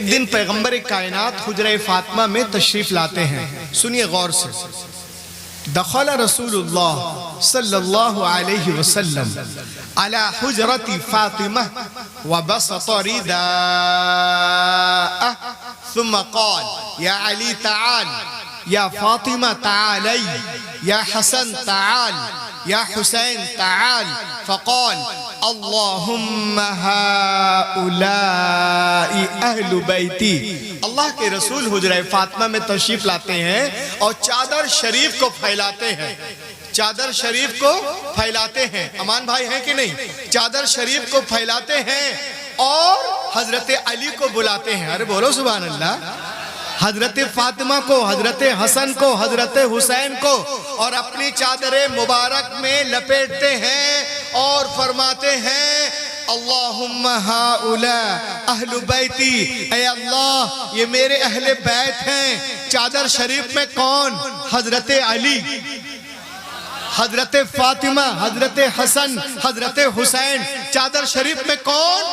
एक दिन पैगंबर कायनात हुजरा फातिमा में तशरीफ लाते हैं। सुनिए गौर से। दखल रसूलुल्लाह सल्लल्लाहु अलैहि वसल्लम अला हुजरती फातिमा व बसत रिदाअह थुम्मा क़ाल या अली तआल या फातिमा तआलई या हसन तआल या हुसैन तआल फ़क़ाल अल्लाहुम्मा हाउलाई अहलु बैती। अल्लाह के रसूल हुजरा फातिमा में तशरीफ लाते हैं और चादर शरीफ को फैलाते हैं। चादर शरीफ को फैलाते हैं। अमान भाई हैं कि नहीं? चादर शरीफ को फैलाते हैं और हजरत अली को बुलाते हैं। अरे बोलो सुभान अल्लाह। हजरत फातिमा को, हजरत हसन को, हजरत हुसैन को और अपनी चादरे मुबारक में लपेटते हैं और फरमाते हैं अल्लाहुम्मा हाउला अहलु बैती। ऐ अल्लाह, ये मेरे अहले बैत हैं। चादर शरीफ में कौन? हजरत अली, हजरत फातिमा, हजरत हसन, हजरत हुसैन। चादर शरीफ में कौन?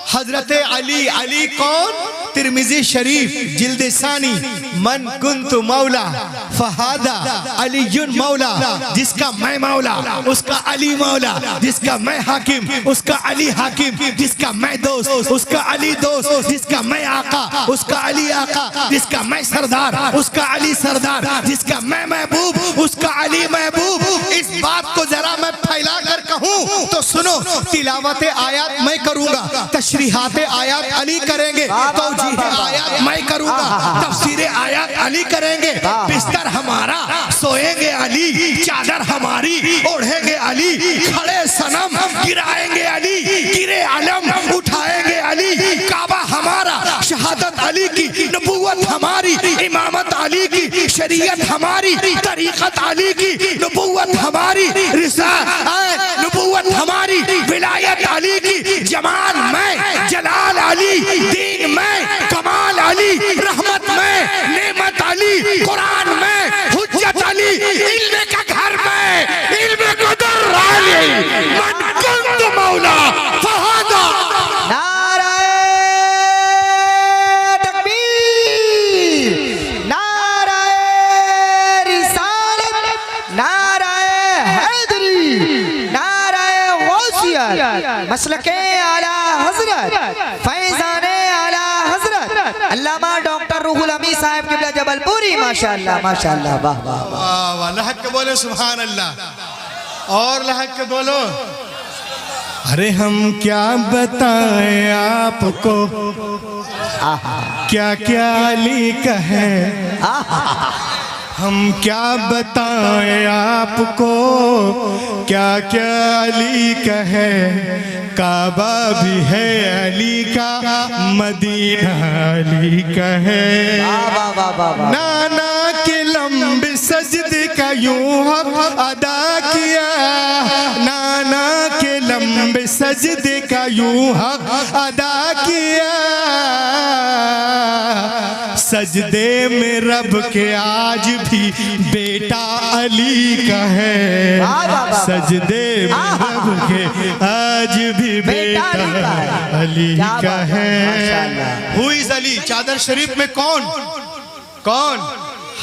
हजरत अली। अली कौन? तिरमिजी शरीफ जिल्द सानी। मन कुन्तु मौला फहादा अलीयुन मौला। जिसका मैं मौला उसका अली मौला। जिसका मैं हाकिम उसका अली हाकिम। जिसका मैं दोस्त उसका अली दोस्त। जिसका मैं आका उसका अली आका। जिसका मैं सरदार उसका अली सरदार। जिसका मैं महबूब उसका अली महबूब। इस बात को जरा मैं फैला कर कहूँ तो सुनो। तिलावत आयात मैं करूंगा, तशरीहात आयात अली करेंगे, तौजीह आयात मैं करूंगा, तफसीर आयात अली करेंगे। बिस्तर हमारा सोएंगे अली, चादर हमारी ओढ़ेंगे अली। खड़े सनम गिराएंगे अली, गिरे अलम उठाएंगे अली। काबा हमारा, शहादत अली की, नबूवत हमारी, इमामत अली की, शरीयत हमारी, तरीक़त अली की, नबूवत हमारी, नबूवत हमारी, विलायत अली की। जमाल में, जलाल अली, दीन में, कमाल अली, रहमत में, नेमत अली, कुरान में, हुज्जत अली, इल्म का घर में, इल्म कदर अली, मन कुंत मौला फहादा। नारे तकबीर, नारे रिसालत, नारे हैदरी, नारे गौसियत, मसलके आला हजरत, फैज़ाने आला हजरत अल्लामा डॉक्टर रूहुल अमीन साहब किबला जबलपुरी। माशाअल्लाह माशाअल्लाह, वाह वाह वाह वाह। लहक के बोले सुभान अल्लाह और लहक के बोलो। अरे हम क्या बताएं आपको, क्या क्या अली का है। हम क्या बताएं आपको, क्या क्या अली का है। काबा भी है अली का, मदीना अली का है। नाना के लंबे सजदे का यूं हक अदा किया। नाना के लंबे सजदे का यूं हक अदा किया। सजदे में रब के आज भी बेटा अली का है। सजदे में रब के आज भी बेटा अली का है। Who is Ali? चादर शरीफ में कौन? कौन?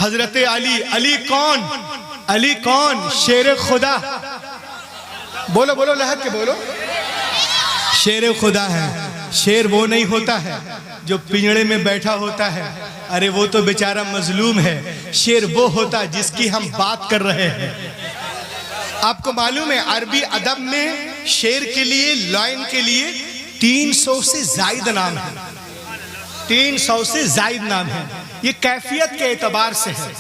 हजरत अली। अली कौन? अली कौन? शेर खुदा। बोलो बोलो, लहक के बोलो। शेर खुदा है। शेर वो नहीं होता है जो पिंजड़े में बैठा होता है। अरे वो तो बेचारा मजलूम है। शेर वो होता है जिसकी हम बात कर रहे हैं। आपको मालूम है अरबी अदब में शेर के लिए, लाइन के लिए 300 से जायद नाम है। 300 से जायद नाम है। ये कैफियत के एतबार से है,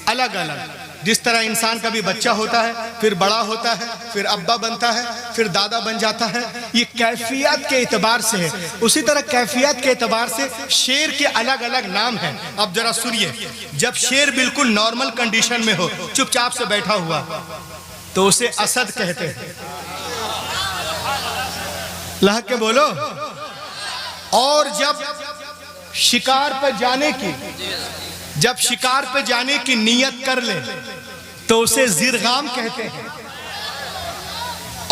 अलग अलग। जिस तरह इंसान का भी बच्चा होता है, फिर बड़ा होता है, फिर अब्बा बनता है, फिर दादा बन जाता है। ये कैफियत के एतबार से है। उसी तरह कैफियत के एतबार से शेर के अलग अलग नाम हैं। अब जरा सुनिए। जब शेर बिल्कुल नॉर्मल कंडीशन में हो, चुपचाप से बैठा हुआ, तो उसे असद कहते हैं। लहक के बोलो। और जब शिकार पर जाने की नियत कर ले तो उसे जिरगाम कहते हैं।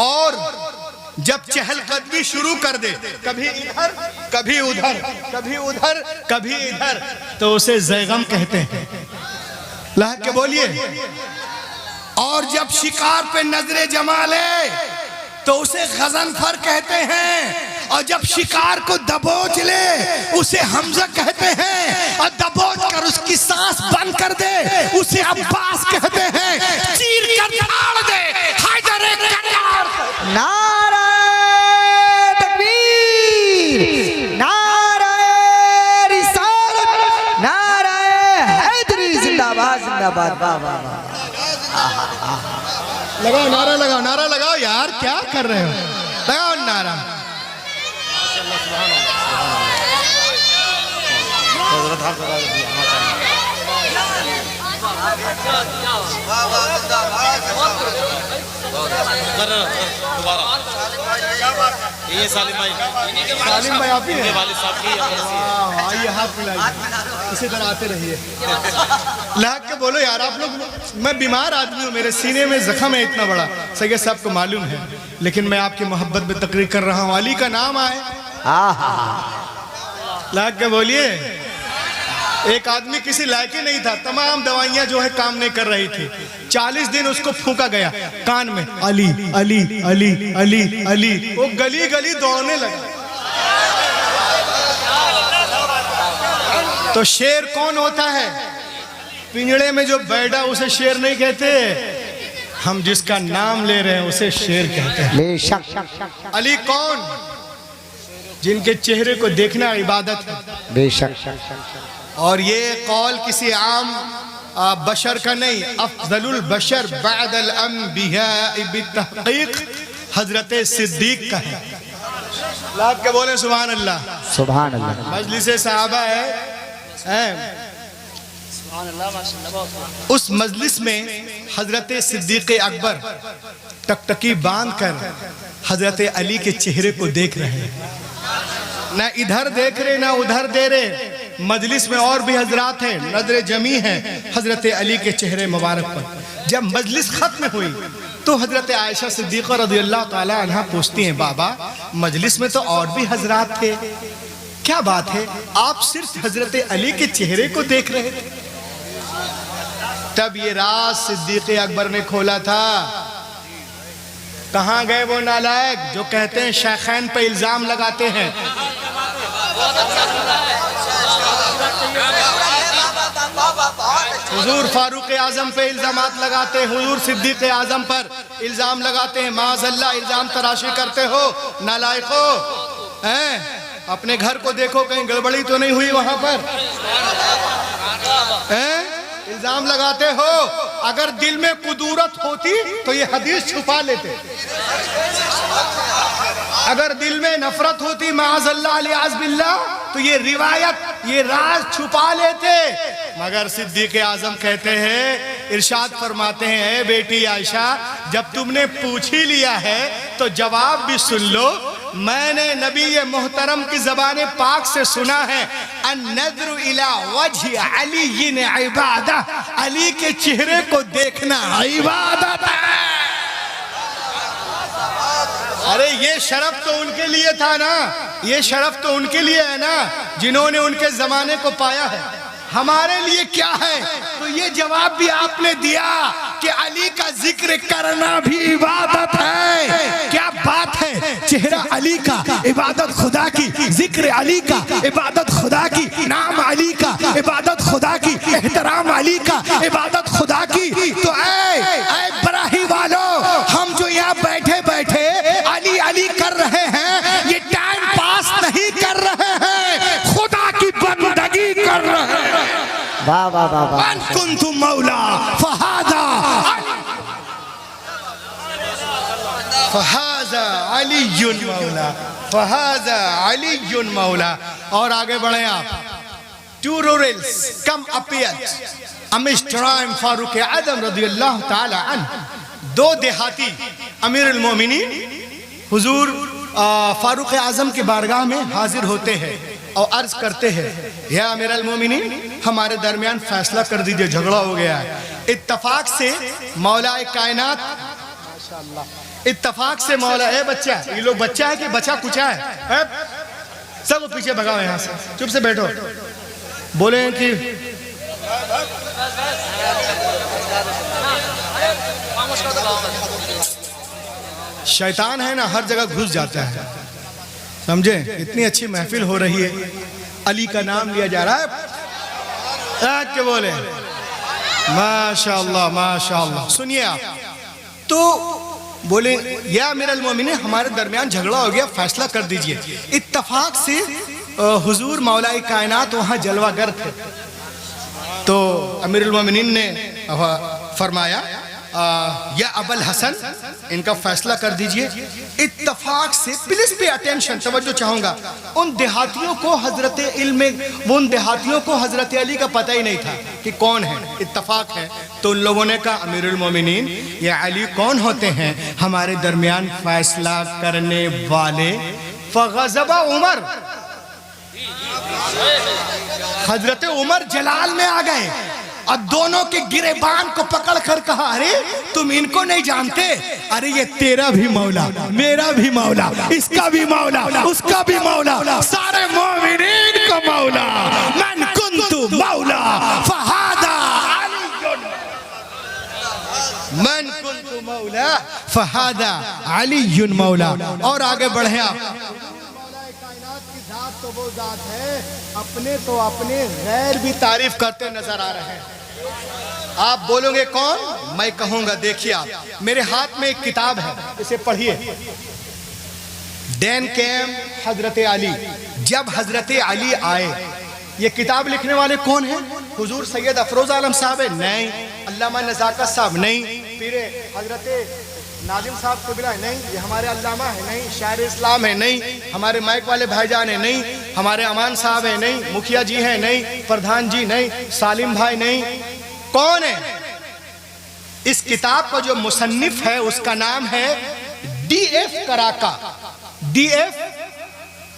और जब चहलकदमी शुरू कर दे, कभी इधर कभी उधर, कभी उधर कभी इधर, तो उसे ज़ैगम कहते हैं। ला के बोलिए। और जब शिकार पे नजरे जमा ले तो उसे गजनफर कहते हैं, और जब शिकार को दबोच ले उसे हमजा कहते हैं, और दबोच कर उसकी सांस बंद कर दे उसे अब्बास कहते हैं, चीर कर फाड़ दे हैदर करार। नारे तकबीर, नारे रिसालत, नारे हैदरी, जिंदाबाद जिंदाबाद। वाह वाह वाह। लगाओ नारा, लगाओ नारा, लगाओ यार, क्या कर रहे हो, लगाओ नारा। ये सालिम भाई आप ही हैं? वालिद साहब की हाँ, आइए हाथ मिलाइए, इसी तरह आते रहिए। लाग के बोलो यार आप लोग। मैं बीमार आदमी हूँ, मेरे सीने में जख्म है इतना बड़ा, सैयद साहब को मालूम है, लेकिन मैं आपकी मोहब्बत में तकरीर कर रहा हूँ। अली का नाम आए, लाग के बोलिए। एक आदमी किसी लायक ही नहीं था, तमाम दवाइयां जो है काम नहीं कर रही थी। 40 दिन उसको फूंका गया कान में, अली अली अली अली अली, वो गली गली दौड़ने लगा। तो शेर कौन होता है? पिंजड़े में जो बैठा उसे शेर नहीं कहते, हम जिसका नाम ले रहे हैं उसे शेर कहते हैं। बेशक। अली कौन? जिनके चेहरे को देखना इबादत है। बेशक। और ये कौल किसी आम बशर का नहीं, अफजलुल बशर बअदल अंबिया बितहकीक हजरत सिद्दीक का है। लाख के बोले सुभान अल्लाह, सुभान अल्लाह। मजलिस सहाबा है। उस मजलिस में हजरत सिद्दीक अकबर टकटकी बांध कर हजरत अली के चेहरे को देख रहे हैं, ना इधर देख रहे ना उधर दे रहे। मजलिस में और भी हजरात हैं, नजर जमी है हजरत अली के चेहरे मुबारक पर। जब मजलिस खत्म हुई तो हजरत आयशा सिद्दीक़ा रज़ियल्लाहु ताला अन्हा पूछती हैं, बाबा मजलिस में तो और भी हजरात थे, क्या बात है, आप सिर्फ हजरत अली के चेहरे को देख रहे थे? तब ये राज सिद्दीक़ अकबर ने खोला था। कहाँ गए वो नालायक जो कहते हैं शेखैन पे इल्जाम लगाते हैं? हुजूर फारूक आजम पे इल्जामात लगाते हैं, हुजूर सिद्दीक आजम पर इल्जाम लगाते हैं। माज़अल्लाह इल्जाम तराशी करते हो नालायको, हैं? अपने घर को देखो, कहीं गड़बड़ी तो नहीं हुई वहां पर, हैं? इल्जाम लगाते हो। अगर दिल में कुदूरत होती तो ये हदीस छुपा लेते, अगर दिल में नफरत होती माज़अल्लाह लियाज़ बिल्लाह तो ये रिवायत, ये राज छुपा लेते। मगर सिद्दीक़ आज़म कहते हैं, इरशाद फरमाते हैं, बेटी आयशा जब तुमने पूछ ही लिया है तो जवाब भी सुन लो। मैंने नबी मोहतरम की ज़बान पाक से सुना है, अन्नज़्रु इला वज्हि अली इबादत, अली के चेहरे को देखना इबादत है। अरे ये शरफ तो उनके लिए था ना, ये शरफ तो उनके लिए है ना जिन्होंने उनके जमाने को पाया है। हमारे लिए क्या है? तो ये जवाब भी आपने दिया कि अली का जिक्र करना भी इबादत है। क्या बात है, चेहरा अली का इबादत खुदा की, जिक्र अली का इबादत खुदा की, नाम अली का इबादत खुदा की, एहतराम अली का इबादत खुदा की। तो ऐ बराही वालों, हम जो यहाँ बैठे बैठे अली अली कर रहे हैं, ये टाइम पास नहीं कर रहे हैं, खुदा की बंदगी कर रहे हैं। वाह वाह वाह वाह। मन कुन्तु मौला फहादा फहाजा अलीयुन मौला, फहाजा अलीयुन मौला। और आगे बढ़े आप। Two rurals come appeared amidst time Farooq आजम रज़ियल्लाहु ताला अन्हु। दो देहाती अमीर अल मोमिनीन हुजूर फारूक आजम की बारगाह में हाजिर होते हैं और अर्ज करते हैं, या अमीर अल मोमिनीन हमारे दरमियान फैसला कर दीजिए, झगड़ा हो गया है। इत्तफाक से मौला कायनात इत्तफाक से मौला है बच्चा, ये लोग बच्चा है कि बचा कुचा है? सब पीछे भगाओ यहाँ से, चुप से बैठो। बोले कि शैतान है ना, हर जगह घुस जाता है, समझे? इतनी अच्छी महफिल हो रही है, अली का नाम लिया जा रहा है, के बोले माशाअल्लाह माशाअल्लाह। सुनिए आप, तो बोले या अमीरुल मोमिनीन, हमारे दरमियान झगड़ा हो गया, फैसला कर दीजिए। इत्तफाक से हुजूर मौलाए कायनात वहाँ जलवागर थे, तो अमीरुल मोमिनीन ने फरमाया या अबुल हसन, इनका फैसला कर दीजिए। इत्तफाक से प्लीज पे अटेंशन, तवज्जो चाहूंगा, उन देहातियों को हजरत इल्म, वो उन देहातियों को हजरत अली का पता ही नहीं था कि कौन है। इत्तफाक है तो उन लोगों ने कहा अमीरुल मोमिनीन ये अली कौन होते हैं हमारे दरमियान फैसला करने वाले? फगज़बा उमर, हजरत उमर जलाल में आ गए और दोनों के गिरेबान को पकड़ कर कहा, अरे तुम इनको नहीं जानते? अरे ये तेरा भी मौला, मेरा भी मौला, इसका भी मौला, उसका भी मौला, सारे मोमिनीन का मौला। मन कुन्तु मौला फहादा अली, मन कुन्तु मौला फहादा अली मौला। और आगे बढ़े आप, तो वो जात है अपने तो अपने गैर भी तारीफ करते नजर आ रहे हैं। आप बोलोगे कौन? मैं कहूंगा, देखिए आप, मेरे हाथ में एक किताब है, इसे पढ़िए। डैन कैम हजरत अली, जब हजरत अली आए। ये किताब लिखने वाले कौन हैं? हुजूर सैयद अफरोज आलम साहब है? नहीं। अल्लामा नज़ाकत साहब? नहीं। फिर हजरत नाजिम साहब कबीला है? नहीं। ये हमारे अल्लामा है? नहीं। शायर इस्लाम है? नहीं। हमारे माइक वाले भाईजान है? नहीं। हमारे अमान साहब है? नहीं। मुखिया जी हैं? नहीं। प्रधान जी? नहीं। सालिम भाई? नहीं। कौन है? इस किताब का जो मुसन्निफ है उसका नाम है DF कराका। DF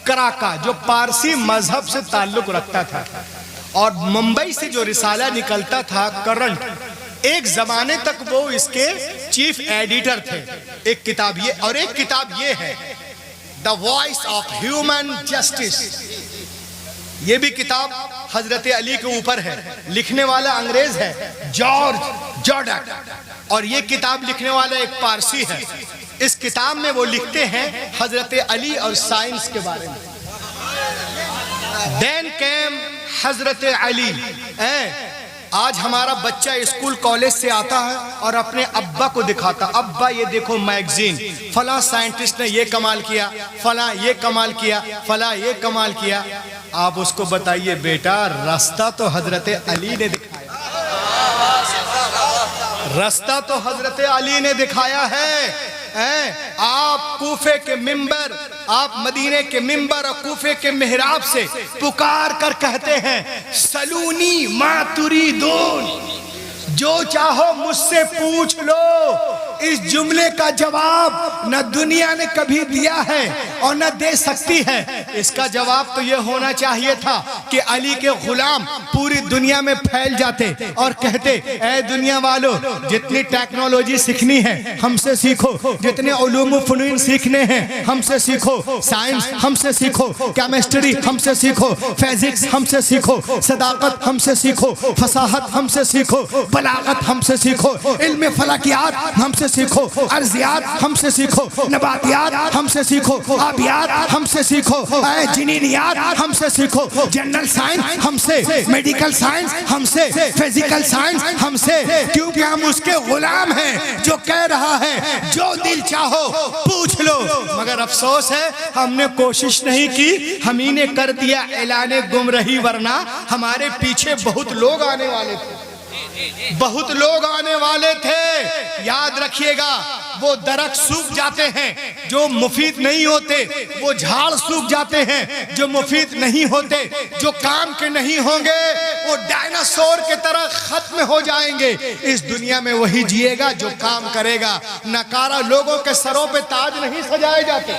कराका जो पारसी मजहब से ताल्लुक रखता था, और मुंबई से जो रिसाला निकलता था करंट, एक जमाने तक वो इसके चीफ एडिटर थे। एक किताब ये, और एक किताब ये है the voice of human justice. ये भी किताब हजरत अली के ऊपर है। लिखने वाला अंग्रेज है जॉर्ज जॉर्डन, और ये किताब लिखने वाला एक पारसी है। इस किताब में वो लिखते हैं हजरत अली और साइंस के बारे में। देन केम हजरत अली। आज हमारा बच्चा स्कूल कॉलेज से आता है और अपने अब्बा को दिखाता, अब्बा ये देखो मैगजीन, फला साइंटिस्ट ने ये कमाल किया, फला ये कमाल किया, फला ये कमाल किया। आप उसको बताइए बेटा, रास्ता तो हजरत अली ने दिखाया, रास्ता तो हजरत अली ने दिखाया है। आप कूफे के मिंबर, आप मदीने के मिंबर और कूफे के मेहराब से पुकार कर कहते हैं सलूनी मातुरीदून, जो चाहो मुझसे पूछ लो। इस जुमले का जवाब न दुनिया ने कभी दिया है और न दे सकती है। इसका जवाब तो यह होना चाहिए था कि अली के गुलाम पूरी दुनिया में फैल जाते और कहते, ऐ दुनिया वालों, जितनी टेक्नोलॉजी सीखनी है हमसे सीखो, जितने उलूम फनून सीखने हैं हमसे सीखो, साइंस हमसे सीखो, केमिस्ट्री हमसे सीखो, फिजिक्स हमसे सीखो, सदाकत हमसे सीखो, फसाहत हमसे सीखो, बलागत हमसे सीखो, इल्म फलकियात हमसे सीखो, अर्जियात हमसे सीखो, नबातियात हमसे सीखो, आबियात हमसे सीखो, जिनीनियात हमसे सीखो, जनरल साइंस हमसे, मेडिकल साइंस हमसे, फिजिकल साइंस हमसे, क्योंकि हम उसके गुलाम हैं जो कह रहा है जो दिल चाहो पूछ लो। मगर अफसोस है हमने कोशिश नहीं की, हम ही ने कर दिया ऐलाने गुमराही, वरना हमारे पीछे बहुत लोग आने वाले थे, बहुत लोग आने वाले थे। याद रखिएगा, वो दरख्त सूख जाते हैं जो मुफीद नहीं होते, वो झाड़ सूख जाते हैं जो मुफीद नहीं होते, जो काम के नहीं होंगे वो डायनासोर के तरह खत्म हो जाएंगे। इस दुनिया में वही जिएगा जो काम करेगा। नकारा लोगों के सरों पे ताज नहीं सजाए जाते,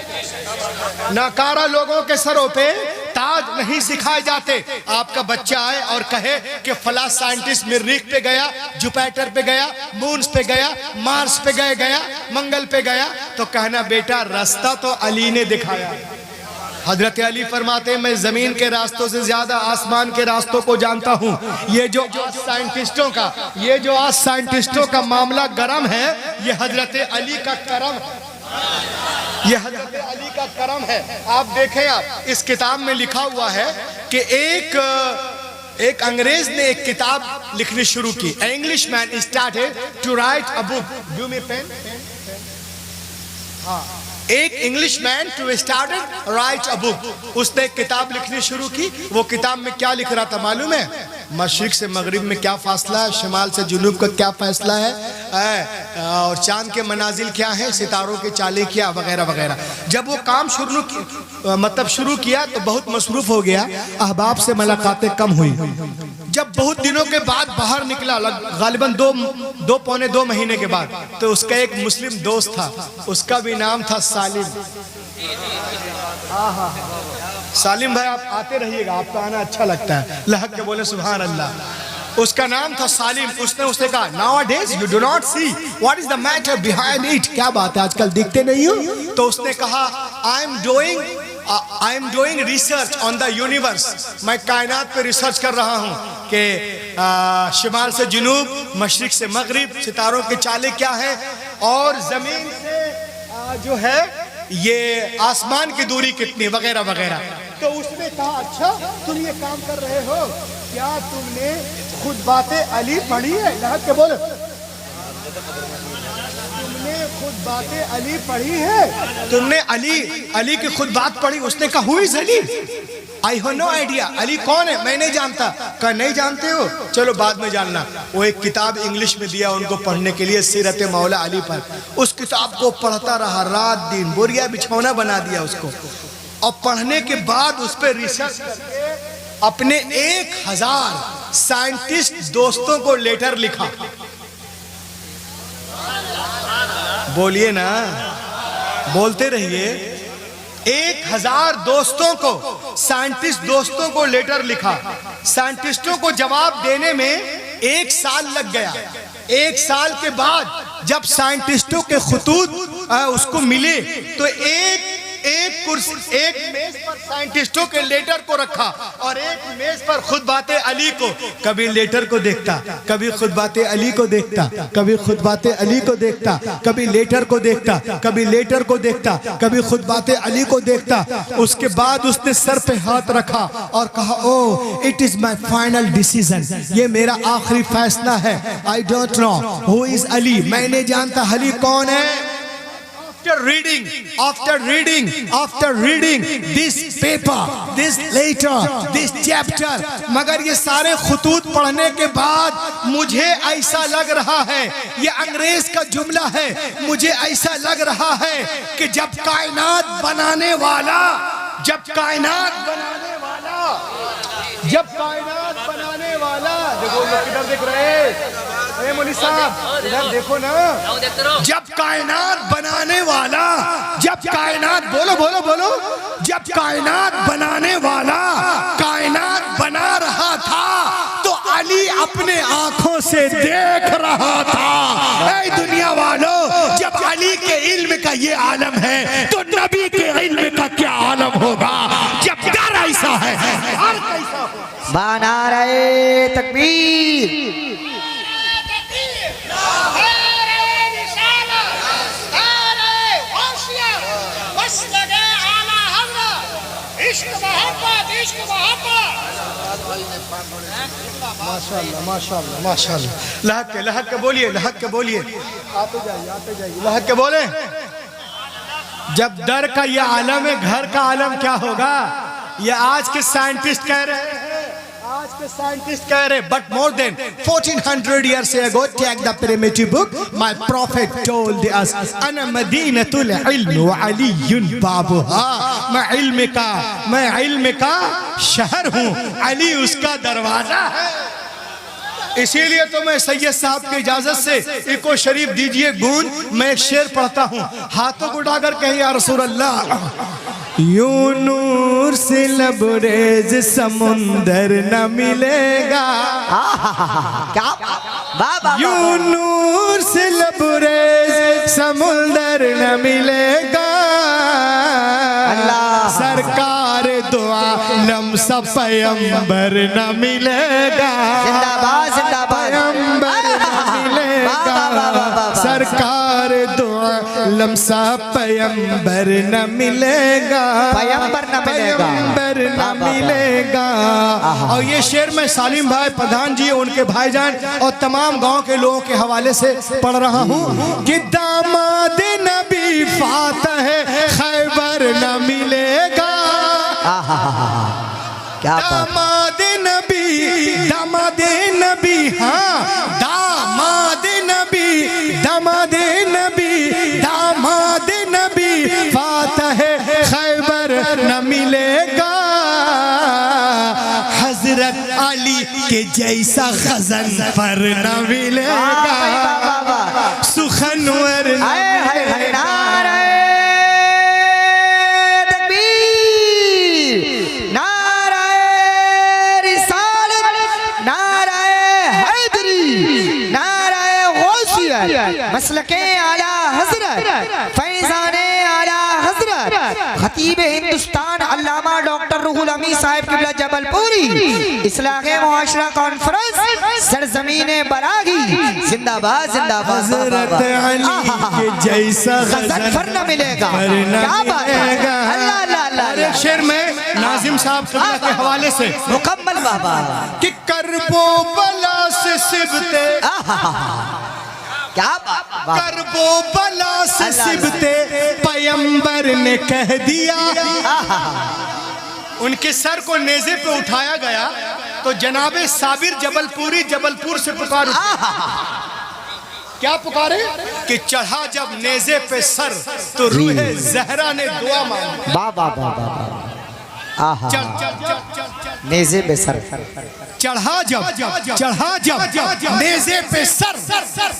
नकारा लोगों के सरों पे ताज नहीं सिखाए जाते। आपका बच्चा आए और कहे कि फला साइंटिस्ट मरीख पे गया, जुपिटर पे गया, मून पे गया, मार्स पे गया, मंगल पे गया, तो कहना बेटा रास्ता तो अली ने दिखाया। हजरत अली फरमाते हैं मैं जमीन के रास्तों से ज्यादा आसमान के रास्तों को जानता हूँ। ये जो आज साइंटिस्टों का मामला गरम है, ये हजरत अली का करम है। ये हजरत अली का करम है। आप देखें, आप इस किताब में लिखा हुआ है कि एक अंग्रेज ने एक किताब लिखनी शुरू की। English man started to write a book. Do me pen. हाँ, एक English man to started write a book. उसने एक किताब लिखनी शुरू की। वो किताब में क्या लिख रहा था मालूम है? मशरिक से मगरिब में क्या फासला है, शिमाल से जुनूब का क्या फैसला है, और चांद के मनाजिल क्या है, सितारों के चाले क्या, वगैरह वगैरह। जब वो काम शुरू किया तो बहुत मसरूफ हो गया, अहबाब से मुलाकातें कम हुई। जब बहुत दिनों के बाद बाहर निकला, गालिबन दो पौने 2 महीने के बाद, तो उसका एक मुस्लिम दोस्त था, उसका भी नाम था सालिम। सालिम भाई आप आते रहिएगा, आपका आना अच्छा लगता है। लहक के बोले सुभान अल्लाह। उसका नाम था सालिम। उसने कहा nowadays you do not see what is the matter behind it। क्या बात है, आजकल दिखते नहीं हो? तो उसने कहा I am doing research on the universe। मैं कायनात पे रिसर्च कर रहा हूँ कि शिमाल से जुनूब, मशरिक से मगरिब, सितारों के चाले क्या है, और जमीन से जो है ये आसमान की दूरी कितनी, वगैरह वगैरह। तो उसने कहा अच्छा तुम ये काम कर रहे हो, क्या तुमने खुद बातें अली पढ़ी है? लहक के बोलो, तुमने खुद बातें अली पढ़ी है? तुमने अली की खुद बात पढ़ी? उसने कहा who is Ali? I have no idea. Ali कौन है? मैं नहीं जानता। कहा नहीं जानते हो, चलो बाद में जानना। वो एक किताब इंग्लिश में दिया उनको पढ़ने के लिए, सीरत मौला अली पर। उस किताब को पढ़ता रहा रात दिन, बोरिया बिछौना बना दिया उसको। और पढ़ने के बाद उस पर रिसर्च करके अपने 1000 साइंटिस्ट दोस्तों को लेटर लिखा। बोलिए ना, बोलते रहिए। 1000 दोस्तों को, साइंटिस्ट दोस्तों को लेटर लिखा। साइंटिस्टों को जवाब देने में 1 साल लग गया। 1 साल के बाद जब साइंटिस्टों के खुतूत उसको मिले, तो एक मेज पर साइंटिस्टों के लेटर को रखा और एक मेज पर खुद बातें अली को। कभी लेटर को देखता, कभी खुद बातें अली को देखता, कभी खुद बातें अली को देखता, कभी लेटर को देखता, कभी लेटर को देखता, कभी खुद बातें अली को देखता। उसके बाद उसने सर पे हाथ रखा और कहा oh it is my final decision, ये मेरा आखिरी फैसला है। I don't know who is Ali, मैं नहीं जानता अली कौन है। After reading this paper, this letter, this chapter, मगर ये सारे खुतूत पढ़ने के बाद मुझे ऐसा लग रहा है, ये अंग्रेज का जुमला है, मुझे ऐसा लग रहा है कि जब कायनात बनाने वाला देखो लोग किधर देख रहे हैं, मौलवी साहब इधर देखो ना। जब कायनात बनाने वाला, जब कायनात बोलो, जब कायनात बनाने वाला कायनात बना रहा था तो अली अपने आंखों से देख रहा था। ऐ दुनिया वालों, जब अली के इल्म का ये आलम है तो नबी के इल्म का क्या आलम होगा। जब डर ऐसा है, हर कैसा हो। नारे तकबीर, माशाअल्लाह माशाअल्लाह माशाअल्लाह। लहक के बोलिए, लहक के बोलिए, आते जाइए, लहक के बोले। जब दर का ये आलम है, घर का आलम क्या होगा? ये आज के साइंटिस्ट कह रहे हैं, but more than 1400 years ago, take the primitive book, my prophet told us, ana madinatul ilm wa aliyun babuha, मैं इल्म का शहर हूँ, अली उसका दरवाजा है। इसीलिए तो मैं सैयद साहब की इजाजत से इको शरीफ दीजिए गूंज, मैं एक शेर पढ़ता हूँ। हाथों को उठाकर कहिए या रसूल अल्लाह, यूं नूर से लबरेज समुंदर न मिलेगा, क्या बाबा, यूं नूर से लबरेज समुंदर न मिलेगा, अल्लाह सरकार दो आलम सा पैगंबर न मिलेगा, जिंदाबाद जिंदाबाद, पैगंबर न मिलेगा, सरकार दो आलम सा पैगंबर न मिलेगा, पैगंबर न मिलेगा, पैगंबर न मिलेगा। और ये शेर मैं सालिम भाई प्रधान जी उनके भाईजान और तमाम गांव के लोगों के हवाले से पढ़ रहा हूँ कि दामाद नबी फातह खैबर न मिलेगा, क्या दामाद नबी, दामाद नबी, हाँ दामाद नबी, दामाद नबी, दामाद नबी फातह खैबर न मिलेगा, हजरत अली के जैसा गजन पर न मिलेगा, सुखनवर नारे तकबीर, नारे रिसालत, नारे हैदरी, नारे गौसियत, मसलके आला हजरत, फैज़ाने आला हजरत, खतीब हिंदुस्तान अल्लामा डॉक्टर रूहुल अमीन साहिब किबला जबलपुरी, इस्लाहे मुआशरा कॉन्फ्रेंस सरजमीने बरागी, जिंदाबाद जिंदाबाद, हजरत अली के जैसा गजल फर न मिलेगा, क्या बात है, अल्लाह अल्लाह अल्लाह। शेर में नाजिम साहब किबला के हवाले से मुकम्मल बाबा कि करबो बला से सिबते, क्या बात, करबो बला से सिबते पैगंबर ने कह दिया, उनके सर को नेज़े पे उठाया गया तो जनाबे साबिर जबलपुरी जबलपुर से पुकार उठे, क्या पुकारे कि चढ़ा जब नेज़े पे सर तो रूह ज़हरा ने दुआ मांगी, बाबा बाबा, आहा चढ़ चढ़ चढ़ चढ़ नेज़े पे सर, चढ़ा जब नेज़े पे सर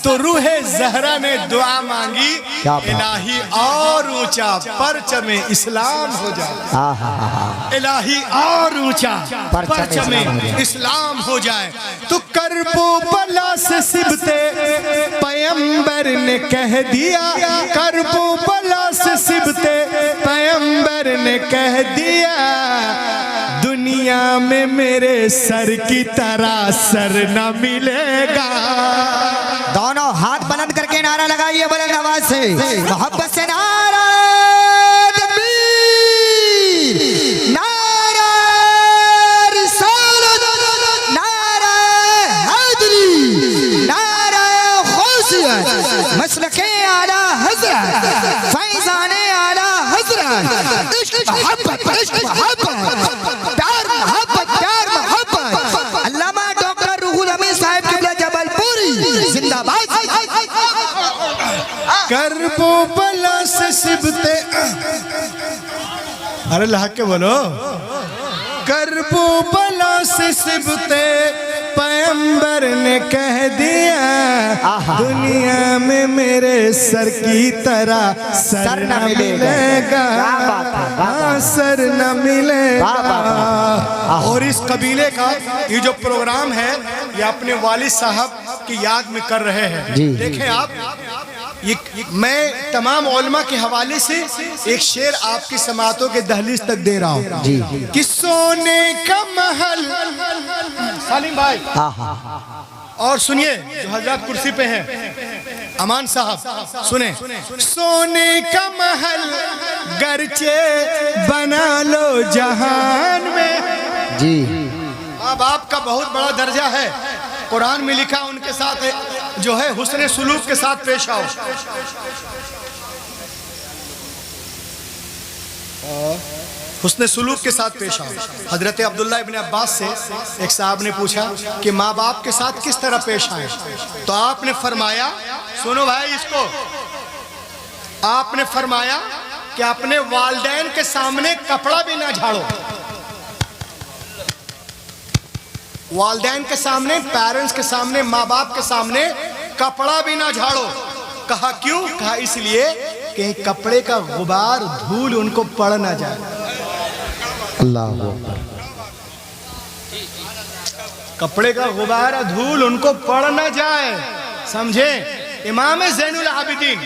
तो रूह ज़हरा ने दुआ मांगी, क्या बात। इलाही और ऊंचा परचम इस्लाम हो जाए, इलाही और ऊंचा परचम इस्लाम हो जाए, तो करबो बला से सिबते पैगंबर ने कह दिया, करबो बला से सिबते पैगंबर ने कह दिया, दुनिया में मेरे सर की तरह सर न मिलेगा, दोनों हाथ बुलंद करके नारा लगाइए बुलंद आवाज से, मोहब्बत से नारा तकबीर, नारा रिसालत, नारा हैदरी, नारा गौसियत, मसलके आला हजरत, फैज़ाने आला हजरत, इश्क मोहब्बत, इश्क मोहब्बत, प्यार मोहब्बत, प्यार मोहब्बत, अल्लामा डॉक्टर रूहुल अमीन साहिब किबला जबलपुरी, जिंदाबाद, करबो बला से सिबते, अरे लहक के बोलो, करबो बला से सिबते पैगंबर ने कह दिया, दुनिया में मेरे सर की तरह सर न मिलेगा, हाँ सर न मिलेगा। और इस कबीले का ये जो प्रोग्राम है ये अपने वालिद साहब की याद में कर रहे हैं। देखें आप, ये मैं तमाम उलमा के हवाले से एक शेर आपकी समातों के दहलीज तक दे रहा हूँ कि सोने का महल, सालिम भाई और सुनिए जो हजरत कुर्सी पे हैं अमान साहब सुने, सोने का महल गरचे बना लो जहान में, जी माँ बाप का बहुत बड़ा दर्जा है, कुरान में लिखा उनके साथ जो है हुस्न सुलूक के साथ पेश आओ। हुस्न सुलूक के साथ पेश आओ। हजरत अब्दुल्ला इब्न अब्बास से एक साहब ने पूछा कि माँ बाप के साथ किस तरह पेश आए, तो आपने फरमाया, सुनो भाई इसको, आपने फरमाया कि अपने वालिदैन के सामने कपड़ा भी ना झाड़ो, वालिदैन के सामने, पेरेंट्स के सामने, माँ बाप के सामने कपड़ा भी ना झाड़ो। कहा क्यों? कहा इसलिए कि कहीं कपड़े का गुबार धूल उनको पड़ ना जाए। अल्लाह अकबर। कपड़े का गुबार धूल उनको पड़ ना जाए, समझे। इमाम ज़ैनुल आबिदीन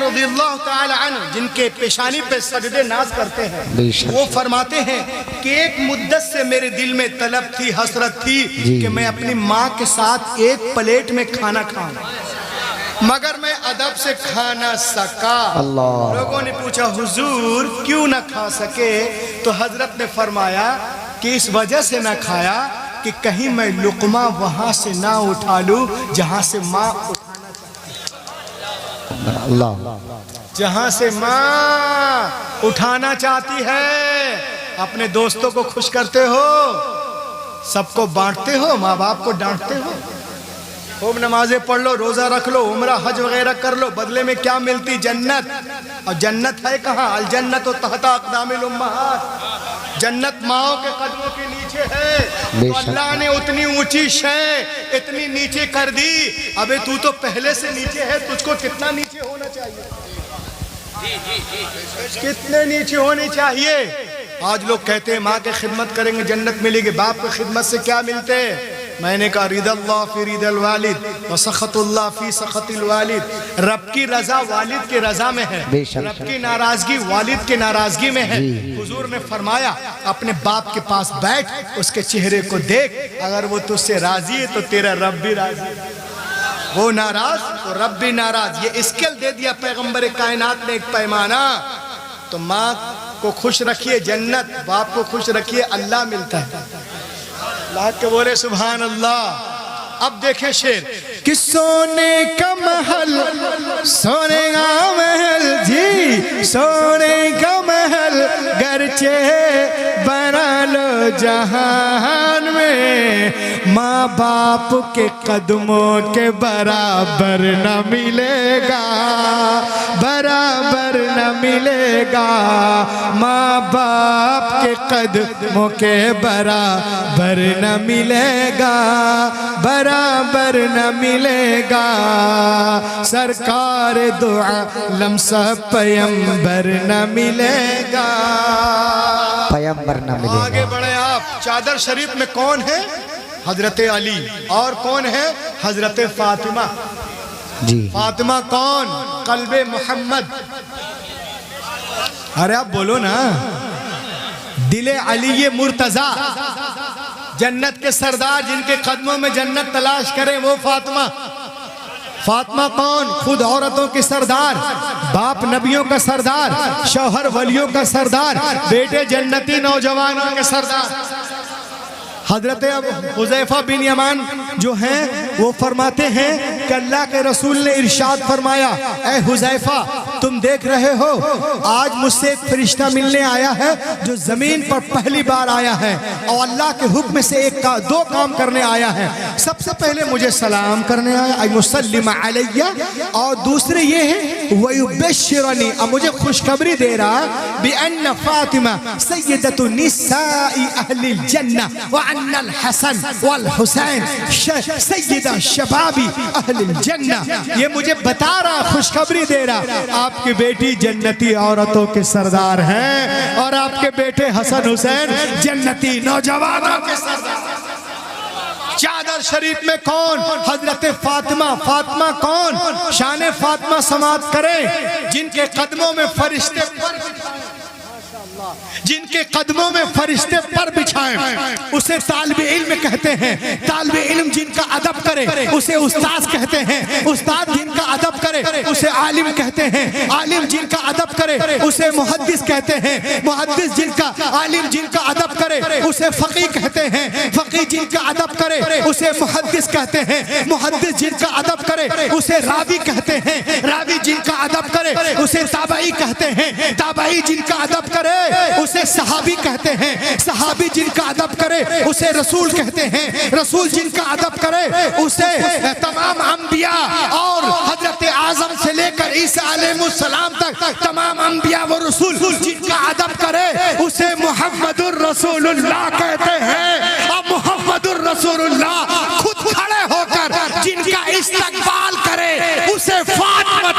रज़ियल्लाहु ताला अन्हु जिनके पेशानी पे सजदे नाज करते हैं, वो फरमाते हैं कि एक मुद्दत से मेरे दिल में तलब थी, हसरत थी कि मैं अपनी माँ के साथ एक प्लेट में खाना खाऊं, मगर मैं अदब से खा ना सका। लोगों ने पूछा हुजूर क्यों ना खा सके, तो हजरत ने फरमाया कि इस वजह से ना खाया कि कहीं मैं लुक़मा वहां से ना उठा लूं जहां से माँ उठाना चाहती, जहां से माँ उठाना चाहती है। अपने दोस्तों को खुश करते हो, सबको बांटते हो, माँ बाप को डांटते हो। खूब नमाजें पढ़ लो, रोजा रख लो, उम्रा हज वगैरह कर लो, बदले में क्या मिलती? जन्नत। और जन्नत है कहाँ? अल जन्नत तहता अक़दामिल उम्महात, जन्नत माओ के कदमों के नीचे है। तो अल्लाह ने उतनी ऊंची शय इतनी नीचे कर दी। अबे तू तो पहले से नीचे है, तुझको कितना नीचे होना चाहिए? कितने नीचे होने चाहिए? आज लोग कहते हैं माँ की खिदमत करेंगे जन्नत मिलेगी, बाप की खिदमत से क्या मिलते? मैंने कहा रिदल्लाह फी रिदल वालिद व सखतुल्लाह फी सखतिल वालिद। रब की रजा वालिद के रजा में है, रब की नाराजगी वालिद के नाराजगी में है। हुजूर ने फरमाया अपने बाप के पास बैठ, उसके चेहरे को देख, अगर वो तुझसे राजी है तो तेरा रब भी राजी, वो नाराज तो रब भी नाराज। ये स्केल दे दिया पैगंबर कायनात ने, एक पैमाना। तो माँ को खुश रखिए जन्नत, बाप को खुश रखिए अल्लाह मिलता है। अल्लाह के बोले सुभान अल्लाह। अब देखे शेर कि सोने का महल, सोने का महल जी, सोने का महल गरचे बना लो जहान में, माँ बाप के कदमों के बराबर न मिलेगा, बराबर न मिलेगा। माँ बाप के कदमों के बराबर न मिलेगा, बराबर न मिलेगा। सरकार दो आलम सब पैगंबर न मिलेगा, पैगंबर न मिलेगा। आगे बढ़े आप। चादर शरीफ में कौन है? हजरत अली। और कौन है? हजरत फातिमा जी। फातिमा कौन? कल्बे मोहम्मद। अरे आप बोलो ना। दिले अली ये मुर्तजा, जन्नत के सरदार, जिनके कदमों में जन्नत तलाश करें, वो फातिमा। फातिमा कौन? खुद औरतों की सरदार, बाप नबियों का सरदार, शौहर वलियों का सरदार, बेटे जन्नती नौजवानों के सरदार। हजरत हुज़ैफा बिन यमान जो हैं वो फरमाते हैं कि अल्लाह के रसूल ने इरशाद फरमाया, ऐ हुज़ैफा तुम देख रहे हो आज मुझसे एक फरिश्ता मिलने आया है जो जमीन पर पहली बार आया है और अल्लाह के हुक्म से दो काम करने आया है। सबसे पहले मुझे सलाम करने आया, आई मुसल्लिम अलैया, और दूसरे ये है वयुबश्शिरनी, अब मुझे खुशखबरी दे रहा बि अन्ना फातिमा सय्यदतु निसाई अहलिल जन्नह व अन्नल हसन वल हुसैन सय्यदा शबाबी अहलिल जन्नह। ये मुझे बता रहा, खुशखबरी दे रहा, आपकी बेटी जन्नती औरतों के सरदार हैं और आपके बेटे हसन हुसैन जन्नती नौजवानों के सरदार। चादर शरीफ में कौन? हजरत फातिमा। फातिमा कौन? शान फातिमा समात करें, जिनके कदमों में फरिश्ते जिनके कदमों में फरिश्ते पर बिछाएं उसे तालिब इल्म कहते हैं। तालिब इल्म जिनका अदब करे उसे उस्ताद कहते हैं। उस्ताद जिनका अदब करे उसे आलिम कहते हैं। आलिम जिनका अदब करे उसे मुहद्दिस कहते हैं। मुहद्दिस जिनका आलिम जिनका अदब करे उसे फकीह कहते हैं। फकीह जिनका अदब करे उसे मुहद्दिस कहते हैं। मुहद्दिस जिनका अदब करे उसे रावी कहते हैं। रावी जिनका अदब करे उसे ताबई कहते हैं। ताबई जिनका अदब करे उसे सहाबी कहते हैं। सहाबी जिनका अदब करे उसे रसूल कहते हैं। रसूल जिनका अदब करे उसे तमाम अंबिया और हजरत आजम से लेकर ईसा अलैहिस्सलाम तक तमाम अंबिया व रसूल जिनका अदब करे उसे मुहम्मदुर रसूलुल्लाह कहते हैं। और मुहम्मदुर रसूलुल्लाह खुद खड़े होकर जिनका इस्तकबाल करे उसे फातिमा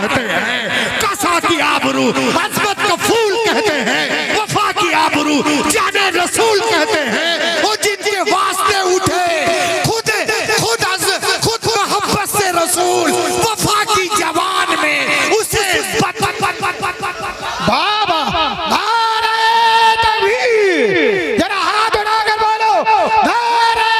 कहते हैं, कसा की आबरू अजमत का फूल कहते हैं, वफा की आबरू जाने रसूल कहते हैं। वो जिनके वास्ते उठे खुद मोहब्बत से रसूल, वफा की जवान में उसे बाबा नारे तकबीर, जरा हाथ उठाकर बोलो नारे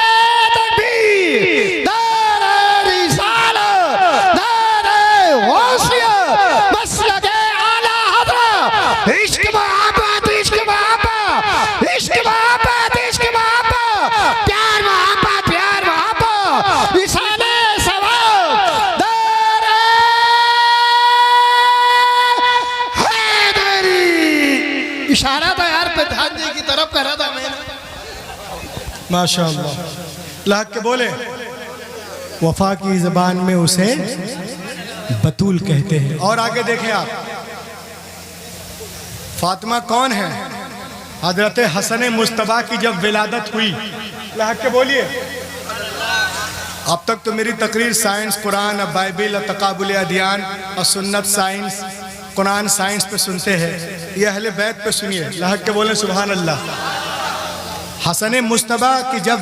तकबीर, नारे रिसालत, नारे गौसियत, मसलके आला हज़रत, इश्क मोहब्बत, इश्क मोहब्बत, इश्क मोहब्बत, इश्क मोहब्बत, प्यार मोहब्बत, प्यार मोहब्बत, इशाने सवाब, नारे हैदरी। इशारा था यार प्रधान जी की तरफ करा था मैंने। माशाअल्लाह, लाख के बोले वफा की जबान में उसे बतूल कहते हैं। और आगे देखें आप, फातिमा कौन है? हजरत हसन मुस्तबा की जब विलादत हुई, लाख के बोलिए। अब तक तो मेरी तकरीर साइंस, कुरान, बाइबिल, तकाबुल अदियान और सुन्नत साइंस, कुरान साइंस पे सुनते हैं। ये अहले बैत पे सुनिए। लाख के बोले सुभान अल्लाह। हसन मुस्तबा की जब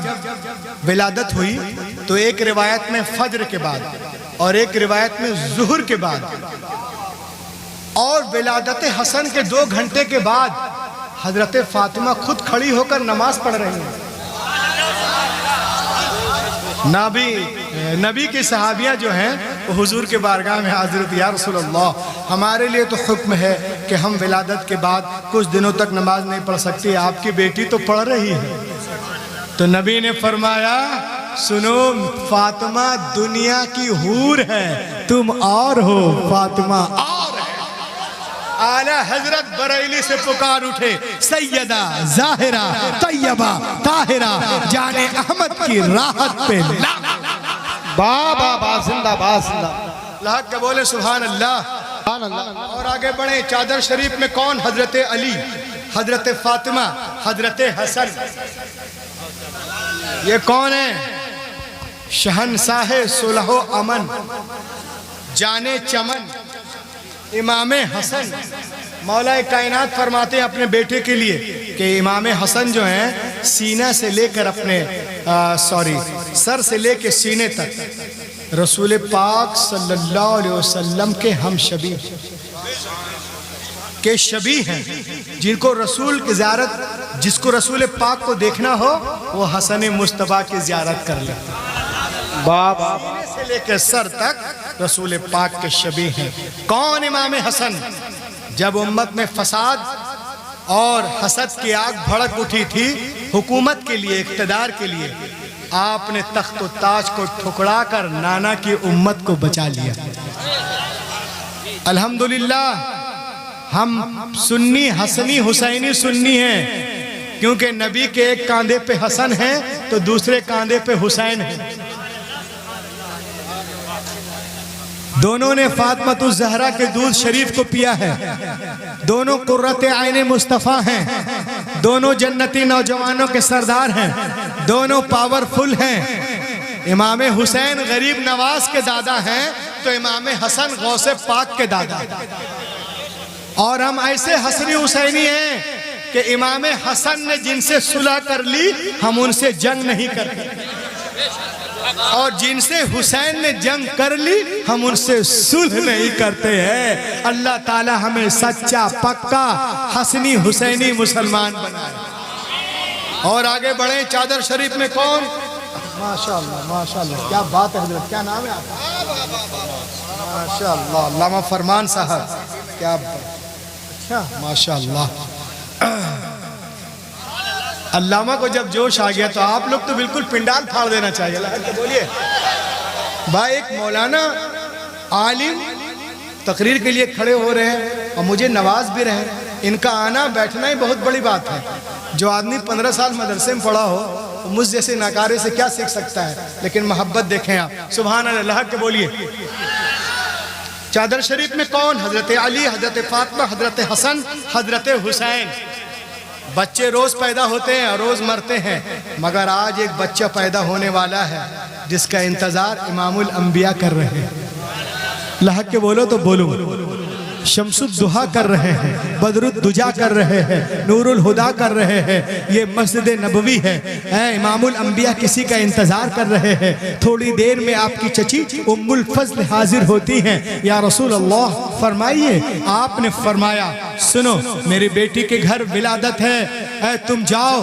विलादत हुई तो एक रिवायत में फज्र के बाद और एक रिवायत में जुहर के बाद और विलादत हसन के 2 घंटे के बाद हजरत फातिमा खुद खड़ी होकर नमाज पढ़ रही हैं। नबी की सहाबियाँ जो हैं वो हुजूर के बारगाह में हाजिर थी, या रसूल अल्लाह हमारे लिए तो हुक्म है कि हम विलादत के बाद कुछ दिनों तक नमाज नहीं पढ़ सकती, आपकी बेटी तो पढ़ रही है। तो नबी ने फरमाया सुनो, फातिमा दुनिया की हूर है, तुम और हो, फातिमा और है। आला हजरत बरेली से पुकार उठे, सैयदा जाहिरा तैयबा ताहिरा जाने अहमद की राहत पे बाबा बा जिंदाबाद, लाख के बोले सुभान अल्लाह। और आगे बढ़े, चादर शरीफ में कौन? हजरत अली, हजरत फातिमा, हजरत हसन। ये कौन है? शहनशाह सुलहो अमन, जाने चमन, इमाम हसन। मौला कायनात फरमाते हैं अपने बेटे के लिए कि इमाम हसन जो हैं सीना से लेकर अपने सर से लेकर सीने तक रसूल पाक सल्लल्लाहु अलैहि वसल्लम के हम शबी हैं, जिनको रसूल की ज़ियारत, जिसको रसूल पाक को देखना हो वो हसन मुस्तबा की ज़ियारत कर ले। बाबा से लेकर सर तक रसूल पाक के शबी हैं। कौन इमाम हसन? जब उम्मत में फसाद और हसद की आग भड़क उठी थी हुकूमत के लिए, इक़्तिदार के लिए, आपने तख्त व ताज को ठुकरा कर नाना की उम्मत को बचा लिया। अल्हम्दुलिल्लाह हम सुन्नी, हसनी, हुसैनी सुन्नी हैं, क्योंकि नबी के एक कांधे पे हसन है तो दूसरे कांधे पे हुसैन है। दोनों ने फातिमा ज़हरा के दूध शरीफ को पिया है, दोनों कुर्रते आईने मुस्तफ़ा हैं, दोनों जन्नती नौजवानों के सरदार हैं, दोनों पावरफुल हैं। इमाम हुसैन गरीब नवाज के दादा हैं तो इमाम हसन गौसे पाक के दादा। और हम ऐसे हसनी हुसैनी हैं कि इमाम हसन ने जिनसे सुलह कर ली हम उनसे जंग नहीं करते, और जिनसे हुसैन ने जंग कर ली हम उनसे सुलह नहीं करते हैं। अल्लाह ताला हमें सच्चा पक्का हसनी हुसैनी मुसलमान बनाए। और आगे बढ़े, चादर शरीफ में कौन? माशाअल्लाह माशाअल्लाह, क्या बात है हजरत, क्या नाम है आपका? माशाअल्लाह, अल्लामा फरमान साहब, क्या अच्छा माशाअल्लाह। अल्लामा को जब जोश आ गया तो आप लोग तो बिल्कुल पिंडाल फाड़ देना चाहिए। बोलिए भाई, एक मौलाना आलिम तकरीर के लिए खड़े हो रहे हैं और मुझे नवाज भी रहे। इनका आना बैठना ही बहुत बड़ी बात है। जो आदमी 15 साल मदरसे में पढ़ा हो मुझ जैसे नकारे से क्या सीख सकता है, लेकिन मोहब्बत देखें आप। सुभान अल्लाह के बोलिए। चादर शरीफ में कौन? हजरत अली, हजरत फातिमा, हजरत हसन, हजरत हुसैन। बच्चे रोज पैदा होते हैं और रोज मरते हैं, मगर आज एक बच्चा पैदा होने वाला है जिसका इंतजार इमामुल अंबिया कर रहे हैं। लह के बोलो तो बोलो। शम्सुद्दुहा कर रहे हैं, बदरुद्दुजा कर रहे हैं, नूरुल हुदा कर रहे हैं। ये मस्जिद नबवी है, इमामुल अंबिया किसी का इंतजार कर रहे हैं। थोड़ी देर में आपकी चची उम्मुल फज़ल हाजिर होती हैं। या रसूल अल्लाह फरमाइए। आपने फरमाया सुनो मेरी बेटी के घर विलादत है, तुम जाओ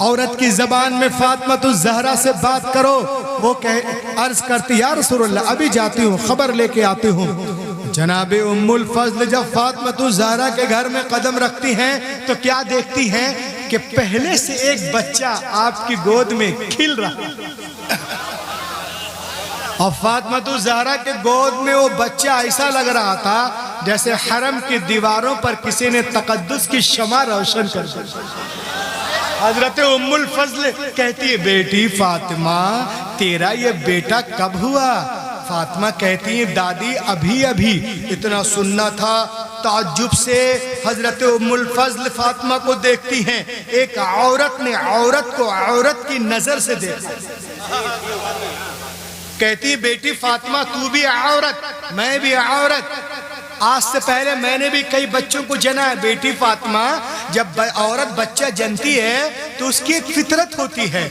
औरत की जबान में फातिमातुज़ ज़हरा से बात करो। वो अर्ज करती या रसूल अल्लाह अभी जाती हूँ, खबर लेके आती हूँ। जनाबे उम्मुल फज़ल जब फातिमातुज़ ज़हरा के घर में कदम रखती हैं तो क्या देखती हैं कि पहले से एक बच्चा आपकी गोद में खिल रहा। और फातिमातुज़ ज़हरा के गोद में वो बच्चा ऐसा लग रहा था जैसे हरम की दीवारों पर किसी ने तक़द्दुस की शमा रोशन कर दी। हजरत उम्मुल फज़ल कहती है बेटी फातिमा तेरा ये बेटा कब हुआ? फातिमा कहती है दादी अभी अभी। इतना सुनना था। ताज्जुब से हजरत उम्मुल फज़ल फातिमा को देखती हैं। एक औरत ने औरत को औरत की नजर से देखा। कहती बेटी फातिमा तू भी औरत, मैं भी औरत। आज से पहले मैंने भी कई बच्चों को जना है। बेटी फातिमा जब औरत बच्चा जनती है तो उसकी एक फितरत होती है।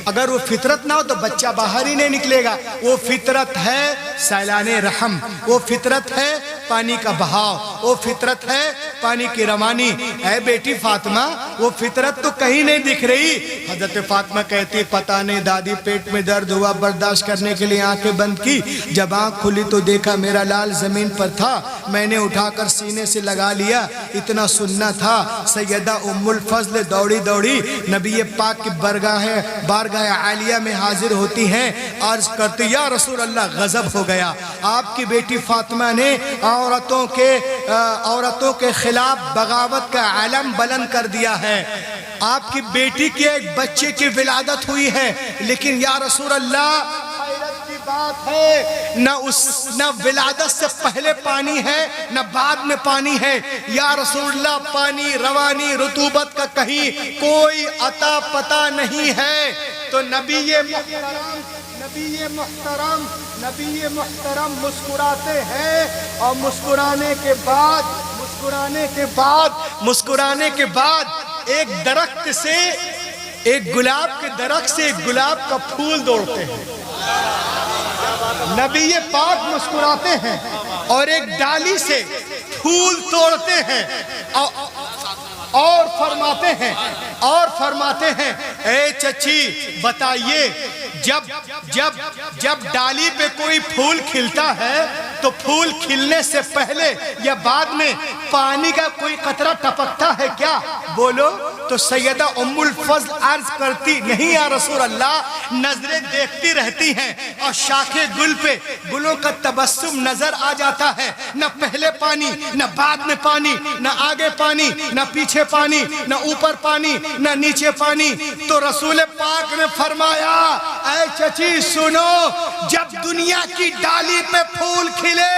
अगर वो फितरत ना हो तो बच्चा बाहर ही नहीं निकलेगा। वो फितरत है सैलाने रहम, वो फितरत है पानी का बहाव, वो फितरत है पानी की रवानी। है बेटी फातिमा वो फितरत तो कहीं नहीं दिख रही। हजरत फातिमा कहती पता नहीं दादी पेट में दर्द हुआ, बर्दाश्त करने के लिए आंखें बंद की। जब आंख खुली तो देखा मेरा लाल जमीन पर था, मैंने उठाकर सीने से लगा लिया। इतना सुनना था। सैयदा उम्मुल फज़ल दौड़ी दौड़ी नबी पाक की बारगाह आलिया में हाजिर होती हैं। अर्ज करती या रसूल अल्लाह गजब हो गया। आपकी बेटी फातिमा ने औरतों के खिलाफ बगावत का आलम बुलंद कर दिया है। आपकी बेटी के एक बच्चे की विलादत हुई है, लेकिन या रसूल अल्लाह बात है न विलादत से पहले पानी है न बाद में पानी है। या रसूलुल्लाह पानी रवानी रुतूबत का कहीं कोई अता पता नहीं है। तो नबी मुहतरम मुस्कुराते हैं और मुस्कुराने के बाद एक दरख्त से एक गुलाब के दरख्त से एक गुलाब का फूल तोड़ते हैं। नबी पाक मुस्कुराते हैं और एक डाली से फूल तोड़ते हैं और फरमाते हैं ए चची बताइए जब डाली पे कोई फूल खिलता है तो फूल खिलने से पहले या बाद में पानी का कोई कतरा टपकता है क्या? बोलो। तो सैयदा उम्मुल फज़ल अर्ज करती नहीं या रसूल अल्लाह नजरें देखती रहती हैं और शाखे गुल पे गुलों का तबस्सुम नजर आ जाता है। न पहले पानी न बाद में पानी, न आगे पानी न पीछे पानी, न ऊपर पानी न नीचे पानी। तो रसूल पाक ने फरमाया ऐ चची सुनो, जब दुनिया की डाली पे फूल खिले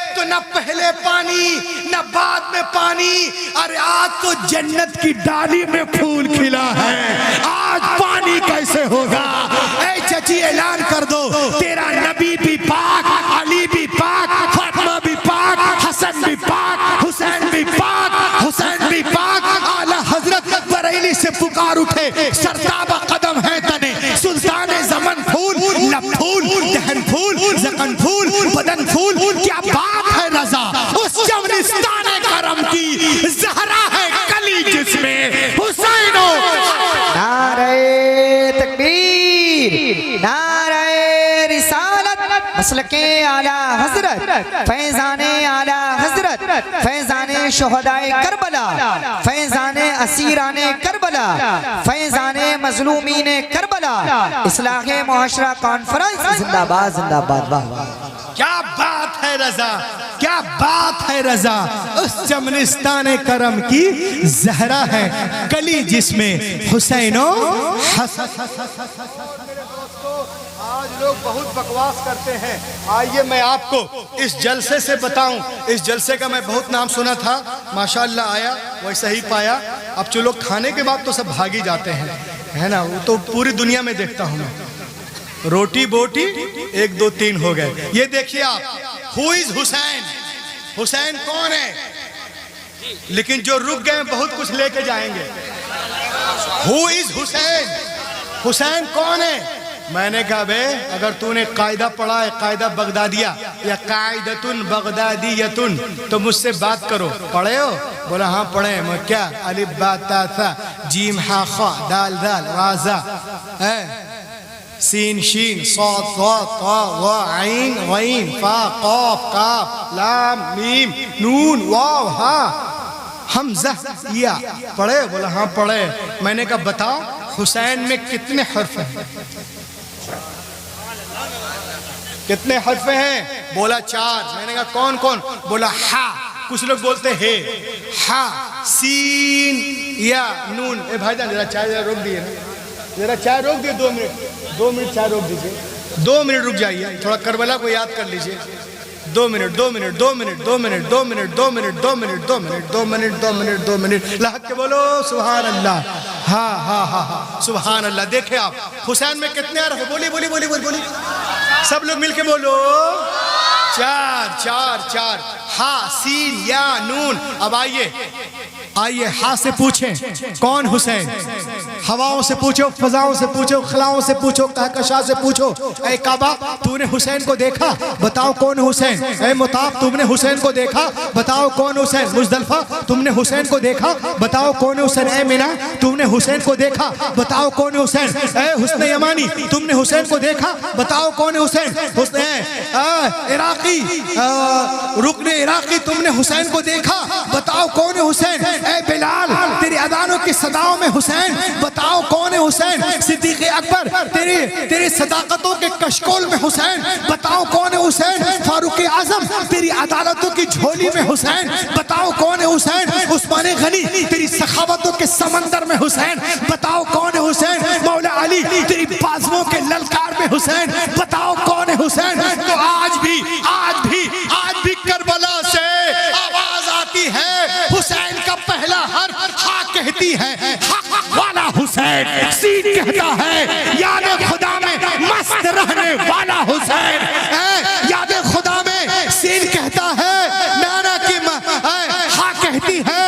तो न पहले पानी न बाद में पानी। अरे आज तो जन्नत की डाली में फूल खिला है, आज पानी कैसे होगा? ऐ चची ऐलान कर दो तेरा नबी भी पाक, अली भी पाक, फातिमा भी पाक, हसन भी पाक, हुसैन भी पाक। आला हजरत बरेली से पुकार उठे सरताबा कदम है तने सुल्ताने ज़मन फूल, लब फूल, दहन फूल, ज़कन फूल, बदन फूल। क्या बात है रज़ा उस जमनिस्ताने करम की, ज़हरा है कली जिसमें हुसैनो। नारे तकबीर, नारे रिसालत, मसलके आला हजरत, फैज़ाने आला हजरत, फैज़ाने शुहदाए करबला, फैज़ाने असीराने करबला, फैज़ाने मज़लूमीने करबला, इस्लाहे मुआशरा कॉन्फ्रेंस जिंदाबाद जिंदाबाद। वाह क्या बात है रजा, क्या बात है रजा। उस जमनिस्तान करम की ज़हरा है कली जिसमें हुसैनो आज लोग बहुत बकवास करते हैं। आइए मैं आपको इस जलसे से बताऊं। इस जलसे का मैं बहुत नाम सुना था, माशाअल्लाह आया वैसा ही पाया। अब जो लोग खाने के बाद तो सब भागी जाते हैं, है ना। वो तो पूरी दुनिया में देखता हूं मैं। रोटी बोटी 1 2 3 हो गए। ये देखिए आप हु इज हुसैन? हुसैन कौन है? लेकिन जो रुक गए बहुत कुछ लेके जाएंगे। Who is Hussain? हुसैन कौन है? मैंने कहा बे, अगर तूने कायदा पढ़ा है, कायदा बगदादिया या कायदतुन बगदादियतुन, तो मुझसे बात करो। पढ़े हो? बोला हाँ पढ़े। मैं क्या? अलिफ बा ता था जीम हा खा दाल दाल वाजा है सीन शीन साद सा ता वा आइन गईन फा काफ काफ लाम मीम नून वाव हा हमजा या। पढ़े? बोला हाँ पढ़े। मैंने कहा बताओ हुसैन में कितने हर्फ हैं? कितने हर्फ हैं? बोला 4। मैंने कहा कौन कौन? बोला हा, कुछ लोग बोलते हे, हा, सीन या नून। ए भाईजान जरा चाय जरा रोक दिए ना, जरा चाय रोक दिए 2 मिनट, 2 मिनट चाय रोक दीजिए, 2 मिनट रुक जाइए, थोड़ा करबला को याद कर लीजिए। 2 minute 2 minute 2 minute 2 minute 2 minute 2 minute 2 minute 2 minute 2 minute 2 minute 2 minute लहक के बोलो सुभान अल्लाह। हाँ हाँ हाँ हाँ सुभान अल्लाह। देखे आप हुसैन में कितने हर्फ? बोली बोली बोली बोली बोली, सब लोग मिलके बोलो 4 4 4। हा सीन या नून। अब आइए आइए हा से पूछें कौन हुसैन? हवाओं से पूछो, फजाओं से पूछो, खलाओं से पूछो, कहकशा से पूछो। ऐ काबा तूने हुसैन को देखा? बताओ कौन हुसैन? ऐ मुताब तुमने हुसैन को देखा? बताओ कौन हुसैन? मुजदलफा तुमने हुसैन को देखा? बताओ कौन हुसैन? ऐ मीना तुमने हुसैन को देखा? बताओ कौन हुसैन? ऐ हुस्न यमानी तुमने हुसैन को देखा? बताओ कौन हुसैन? हुस्न इराकी रुकन इराकी तुमने हुसैन को देखा? बताओ कौन है हुसैन? ऐ बिलाल तेरी अदानों की सदाओं में हुसैन, बताओ कौन है हुसैन? सिद्दीक़ अकबर तेरी सदाकतों के कशकोल में हुसैन, बताओ कौन है हुसैन? फारूक आजम तेरी अदालतों की झोली में हुसैन, बताओ कौन है हुसैन? उस्मान गनी तेरी सखावतों के समंदर में हुसैन, बताओ कौन है हुसैन? मौला अली तेरी बाजुओं के ललकार में हुसैन, बताओ कौन है हुसैन? तो आज भी करबला से आवाज आती है, हुसैन का पहला हर्फ हा कहती है, हक वाला हुसैन। सीन कहता है याद खुदा में मस्त रहने वाला हुसैन। याद खुदा में सीन कहता है नाना की हा कहती है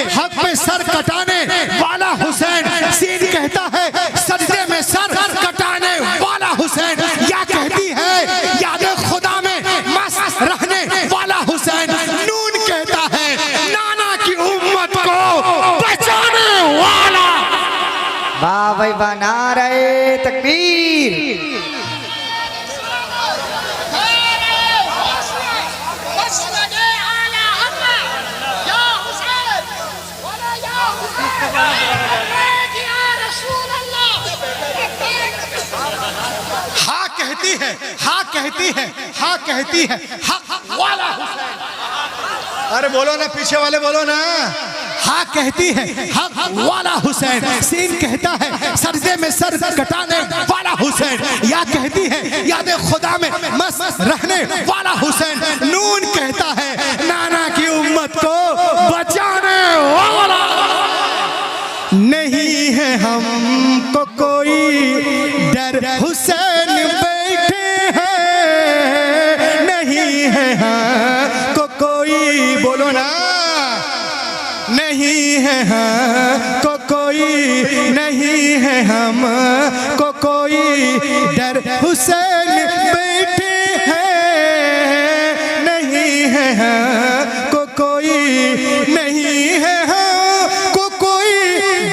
हक पे सर कटाने वाला हुसैन। सीन कहता है सजदे में सर कटाने वाला हुसैन। या कहती है याद खुदा में मस्त रहने वाला हुसैन। नून कहता है नाना की उम्मत को बचाने वाला। वाह भाई वाह, नारे तकबीर। हाँ कहती है हक वाला हुसैन। अरे बोलो ना, पीछे वाले बोलो ना। हाँ कहती है हक वाला हुसैन। सीन कहता है सजदे में सर कटाने वाला हुसैन। या कहती है याद खुदा में मस्त रहने वाला हुसैन। नून कहता है नाना की उम्मत को बचाने वाला। नहीं है हमको कोई डर, हुसैन बैठे हैं। नहीं है हमको कोई, बोलो ना, नहीं है हमको कोई, नहीं है हमको कोई डर, हुसैन बैठे हैं। नहीं है हमको कोई, नहीं है हमको कोई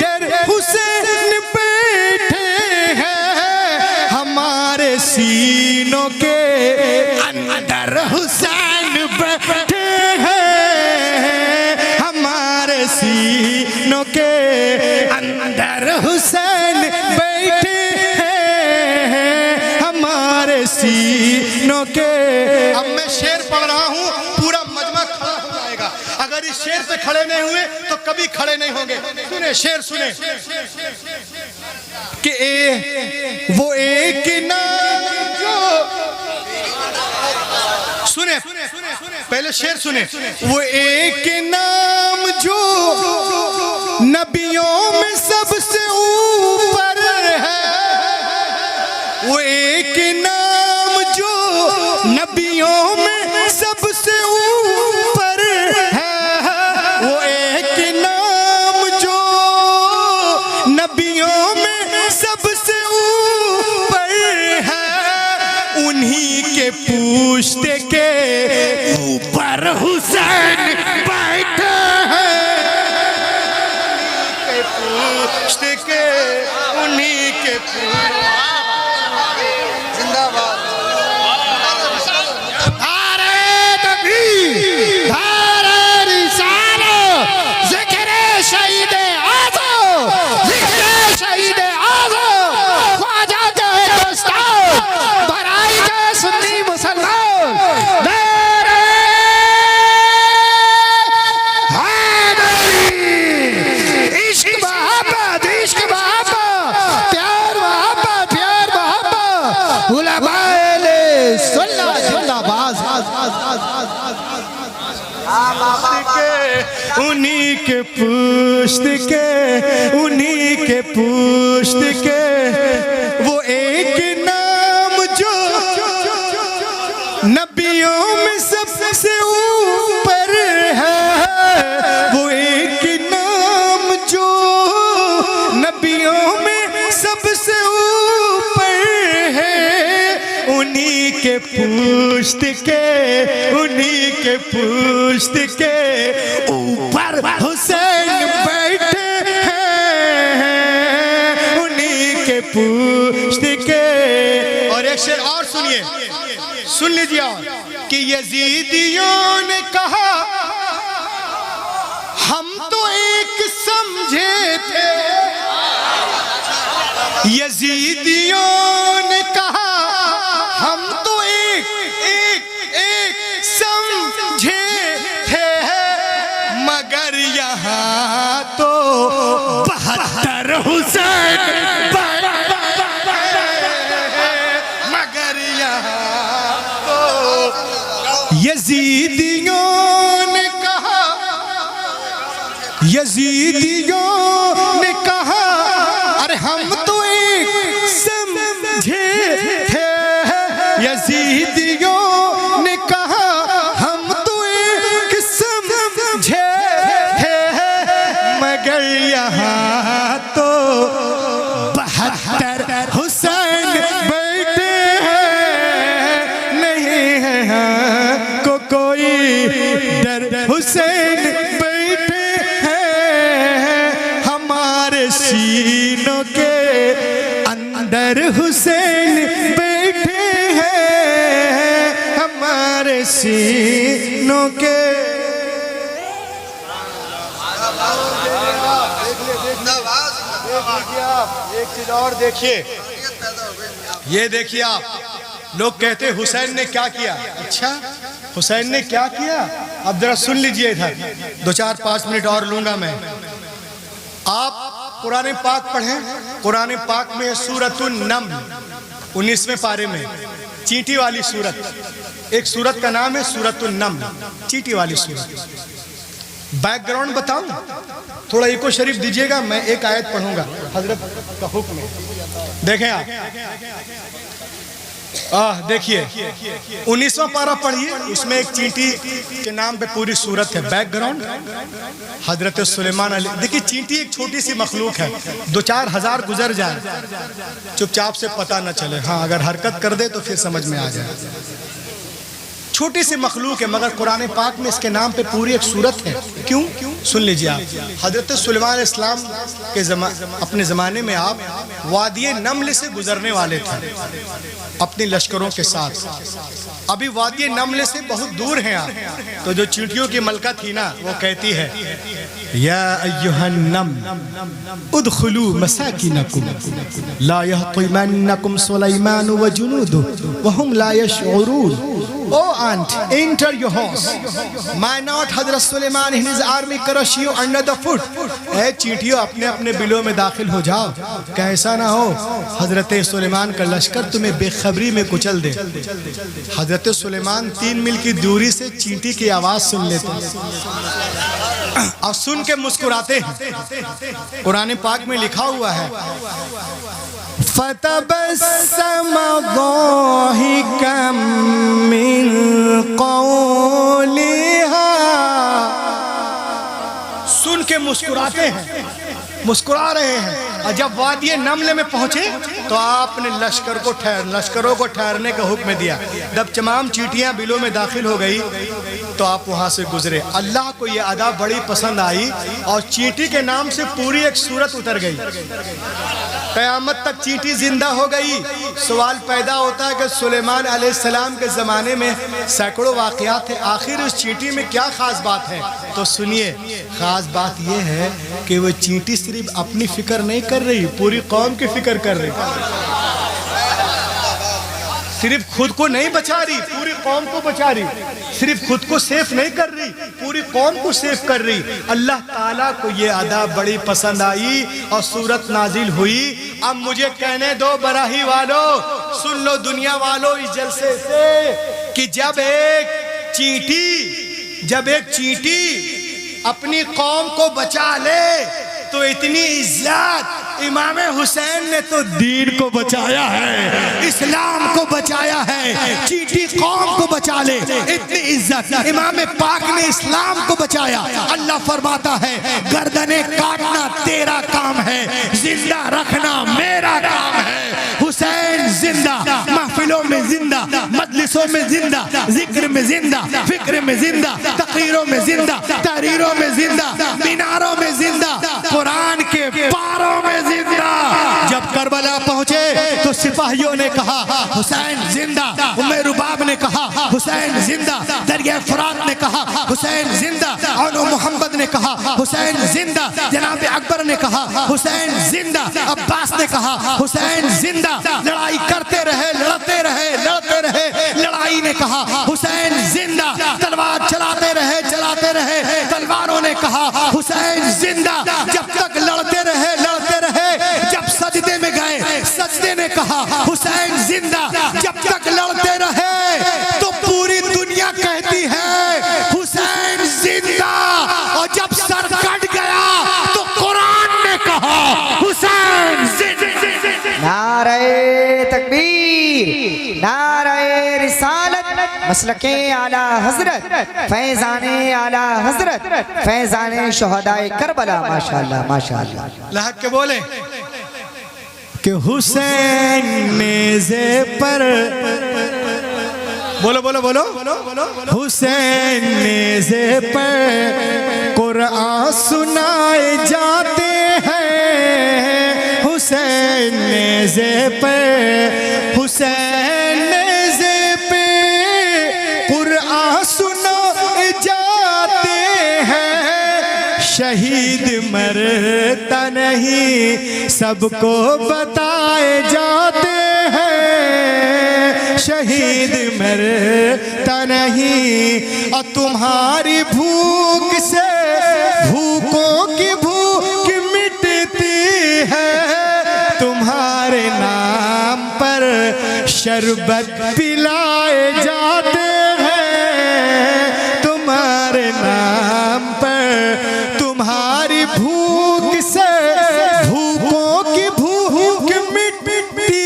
डर, हुसैन बैठे हैं। हमारे सीनों के अंदर हुसैन बैठे हैं। हमारे सीनों के अंदर हुसैन बैठे हैं। हमारे सीनों के। अब मैं शेर पढ़ रहा हूँ, पूरा मजमा खड़ा हो जाएगा। अगर इस शेर पे खड़े नहीं हुए तो कभी खड़े नहीं होंगे। सुने शेर सुने कि वो एक नाम जो, सुने पहले शेर सुने। वो एक नाम जो नबियों में सबसे ऊपर है। वो एक नाम नबियों में सबसे ऊपर है वो एक नाम जो नबियों में सबसे ऊपर है उन्हीं के पूछते के ऊपर हुसैन बैठा है के पूछते के उन्हीं के जिंदाबाद उन्हीं के पुश्त के उन्हीं के पुश्त के वो एक नाम जो नबियों में सबसे ऊपर है वो एक नाम जो नबियों में सबसे ऊपर है उन्हीं के पुश्त के उन्हीं के पुश्त के ऊपर हुसैन बैठे हैं उन्हीं के पुश्त के। और एक शेर और सुनिए, सुन लीजिए कि यजीदियों ने कहा हम तो एक समझे थे, यजीदियों ने कहा हम तो एक समझे थे मगर यहाँ तो 72 हुसैन मगर यहाँ तो यजीदियों ने कहा अरे हम तो एक समझे थे यजीदियों ने कहा हम तो एक समझे थे मगर यहाँ तो 72 हुसैन बैठे हैं नहीं है यहाँ को कोई डर हुसैन बैठे हैं हमारे सीनों के अंदर हुसैन बैठे हैं हमारे सीनों के। एक चीज और देखिए, ये देखिए आप लोग कहते हुसैन ने क्या किया। अच्छा हुसैन ने क्या किया, अब जरा सुन लीजिए इधर, 2-4-5 मिनट और लूंगा मैं। आप कुरान पाक पढ़ें, कुरान पाक में सूरतुन नम्ल 19वें पारे में चींटी वाली सूरत, एक सूरत का नाम है सूरतुन नम्ल, चींटी वाली सूरत। बैकग्राउंड बताऊं, थोड़ा इको शरीफ दीजिएगा, मैं एक आयत पढ़ूंगा हजरत का हुक्म है। देखें आप, देखिए 19वां पारा पढ़िए, उसमें एक चींटी के नाम पे पूरी सूरत है। बैकग्राउंड हजरत सुलेमान अलैहि, देखिए चींटी एक छोटी सी मखलूक है, 2-4 हज़ार गुजर जाए चुपचाप से पता न चले, हाँ अगर हरकत कर दे तो फिर समझ में आ जाए। छोटी सी मखलूक है मगर कुरान पाक में इसके नाम पे पूरी एक सूरत है। क्यों? सुन लीजिए आप, हजरत सुलेमान इस्लाम के अपने ज़माने में आप वादी नम्ल से गुजरने वाले थे अपने लश्करों के साथ। अभी वादी नम्ल से बहुत दूर हैं आप, तो जो चींटियों की मलका थी ना, वो कहती है या अय्युहन नम्ल उदखुलू मसाकिनकुम ला यहतिमन्नकुम सुलैमान व जुनूदुहु व हुम ला यशऊरून। Oh ant, enter your house. Might not Hazrat Suleiman and his army crush you under the foot. ऐ चींटियों अपने अपने बिलों में दाखिल हो जाओ, कैसा ना हो हजरत सुलेमान का लश्कर तुम्हें बेखबरी में कुचल दे। हजरत सुलेमान 3 मील की दूरी से चींटी की आवाज सुन लेते और सुन के मुस्कुराते हैं। कुरान पाक में लिखा हुआ है फतबस्सम ज़ाहिकम मिन क़ौलिहा, सुन के मुस्कुराते हैं, मुस्कुरा रहे हैं। और जब वादिये नमले में पहुंचे तो आपने लश्करों को ठहरने का हुक्म दिया। जब तमाम चींटियां बिलों में दाखिल हो गई तो आप वहां से गुजरे। अल्लाह को यह अदा बड़ी पसंद आई और चींटी के नाम से पूरी एक सूरत उतर गई। क़यामत तक चींटी जिंदा हो गई। सवाल पैदा होता है कि सुलेमान अलैहिस्सलाम के ज़माने में सैकड़ों वाक़यात थे, आखिर उस चींटी में क्या ख़ास बात है? तो सुनिए, ख़ास बात यह है कि वो चींटी सिर्फ अपनी फिक्र नहीं कर रही, पूरी कौम की फिक्र कर रही। सिर्फ खुद को नहीं बचा रही, पूरी कौम को बचा रही। सिर्फ खुद को सेफ नहीं कर रही, पूरी कौम को सेफ कर रही। अल्लाह ताला को ये अदा बड़ी पसंद आई और सूरत नाजिल हुई। अब मुझे कहने दो बराही वालों, सुन लो दुनिया वालों इस जलसे से कि जब एक चींटी अपनी कौम को बचा ले तो इतनी इज्जत इमाम हुसैन ने तो दीन को बचाया है, इस्लाम को बचाया है। चींटी कौम को बचा ले, इतनी इज्जत इमाम पाक ने इस्लाम को बचाया। अल्लाह फरमाता है गर्दने काटना तेरा काम है, जिंदा रखना मेरा काम है। हुसैन जिंदा, महफिलों में जिंदा, मजलिसों में जिंदा, जिक्र में जिंदा, फिक्र में जिंदा, तकरीरों में जिंदा, तहरीरों में जिंदा, मीनारों में जिंदा, कुरान के पारों में जिंदा। जब करबला पहुंचे तो सिपाहियों ने कहा हुसैन जिंदा, उम्मे रुबाब ने कहा हुसैन जिंदा, दरिया फरात ने कहा हुसैन जिंदा, और मोहम्मद ने कहा हुसैन जिंदा, जनाब अकबर ने कहा हुसैन जिंदा, अब्बास ने कहा हुसैन जिंदा। लड़ाई करते रहे, लड़ते रहे, लड़ते रहे। लड़ाई ने कहा हुसैन जिंदा, तलवार चलाते रहे, चलाते रहे। तलवारों ने कहा हुसैन जिंदा। जब तक लड़ते रहे, लड़ते रहे। जब सजदे में गए, सजदे ने कहा हुसैन जिंदा। जब तक लड़ते रहे तो पूरी दुनिया कहती है हुसैन जिंदा। और जब सर कट गया तो कुरान ने कहा हुसैन जिंदा। नारे तकबीर, नारे रिसालत, मसलके आला हजरत, फैजाने आला हजरत, फैजाने शोहदाए करबला। माशाअल्लाह, माशाअल्लाह। लहक के बोले कि हुसैन नेज़े पर, बोलो बोलो बोलो, हुसैन नेज़े पर कुरान सुनाए जाते हैं। हुसैन नेज़े पर, हुसैन नेज़े पे कुरान सुनाए जाते हैं। शहीद मरता नहीं सबको बताए जाते हैं। शहीद मरता नहीं और तुम्हारी भूख से भूखों की भूख मिटती है। तुम्हारे नाम पर शरबत पिलाए जाते हैं। तुम्हारे नाम पर तुम्हारी भूख से भूखों की भूख मिटती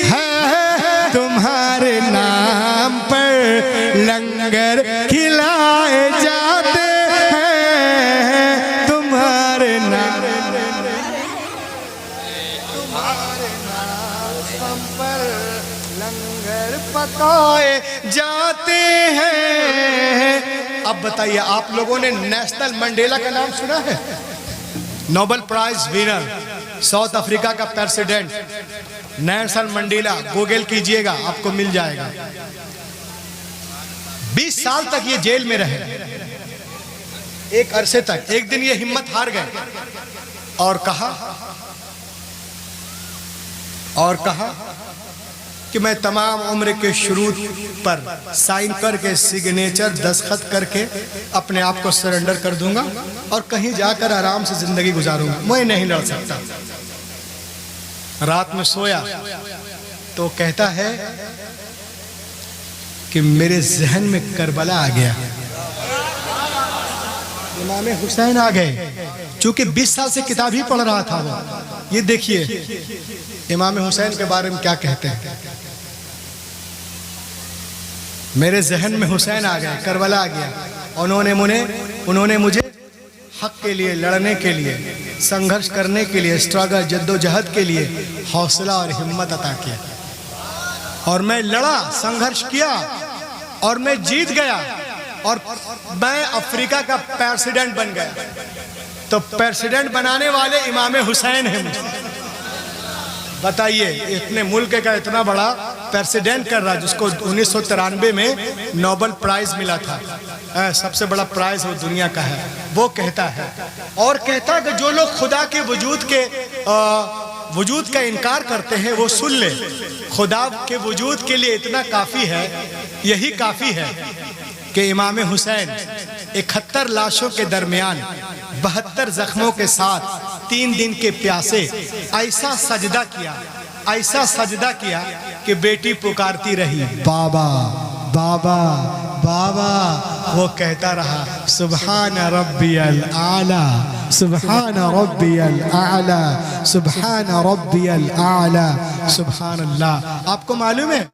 है। तुम्हारे नाम पर लंगर खिलाए जाते हैं। तुम्हारे नाम पर लंगर पकाए जाते हैं। अब बताइए, आप लोगों ने नेशनल मंडेला का नाम सुना है? Nobel prize winner, South Africa का प्रेसिडेंट नेल्सन मंडेला। गूगल कीजिएगा, आपको मिल जाएगा। 20 साल तक ये जेल में रहे, एक अरसे तक। एक दिन ये हिम्मत हार गए और कहा कि मैं तमाम उम्र के शुरू पर साइन करके, सिग्नेचर दस्तखत करके अपने आप को सरेंडर कर दूंगा और कहीं जाकर आराम से जिंदगी गुजारूंगा। मैं नहीं लड़ सकता। रात में सोया तो कहता है कि मेरे जहन में करबला आ गया, इमाम हुसैन आ गए। चूंकि 20 साल से किताब ही पढ़ रहा था वो। ये देखिए इमाम हुसैन के बारे में क्या कहते हैं? मेरे जहन में हुसैन आ गए, करबला आ गया। उन्होंने मुझे हक के लिए, लड़ने के लिए, संघर्ष करने के लिए, स्ट्रगल, जद्दोजहद के लिए हौसला और हिम्मत अता किया। और मैं लड़ा, संघर्ष किया और मैं जीत गया और मैं अफ्रीका का प्रेसिडेंट बन गया। तो प्रेसिडेंट बनाने वाले इमाम हुसैन हैं मुझे। बताइए, इतने मुल्क का इतना बड़ा प्रेसिडेंट कर रहा, जिसको 1993 में नोबेल प्राइज मिला था, सबसे बड़ा प्राइज वो दुनिया का है, वो कहता है। और कहता है कि जो लोग खुदा के वजूद का इनकार करते हैं वो सुन ले, खुदा के वजूद के लिए इतना काफ़ी है, यही काफ़ी है कि इमाम हुसैन 71 लाशों के दरमियान 72 जख्मों के साथ 3 दिन के प्यासे ऐसा सजदा किया कि बेटी पुकारती रही, बाबा बाबा बाबा। वो कहता रहा, सुभान रब्बियल आला, सुभान रब्बियल आला, सुभान रब्बियल आला, सुभान अल्लाह। आपको मालूम है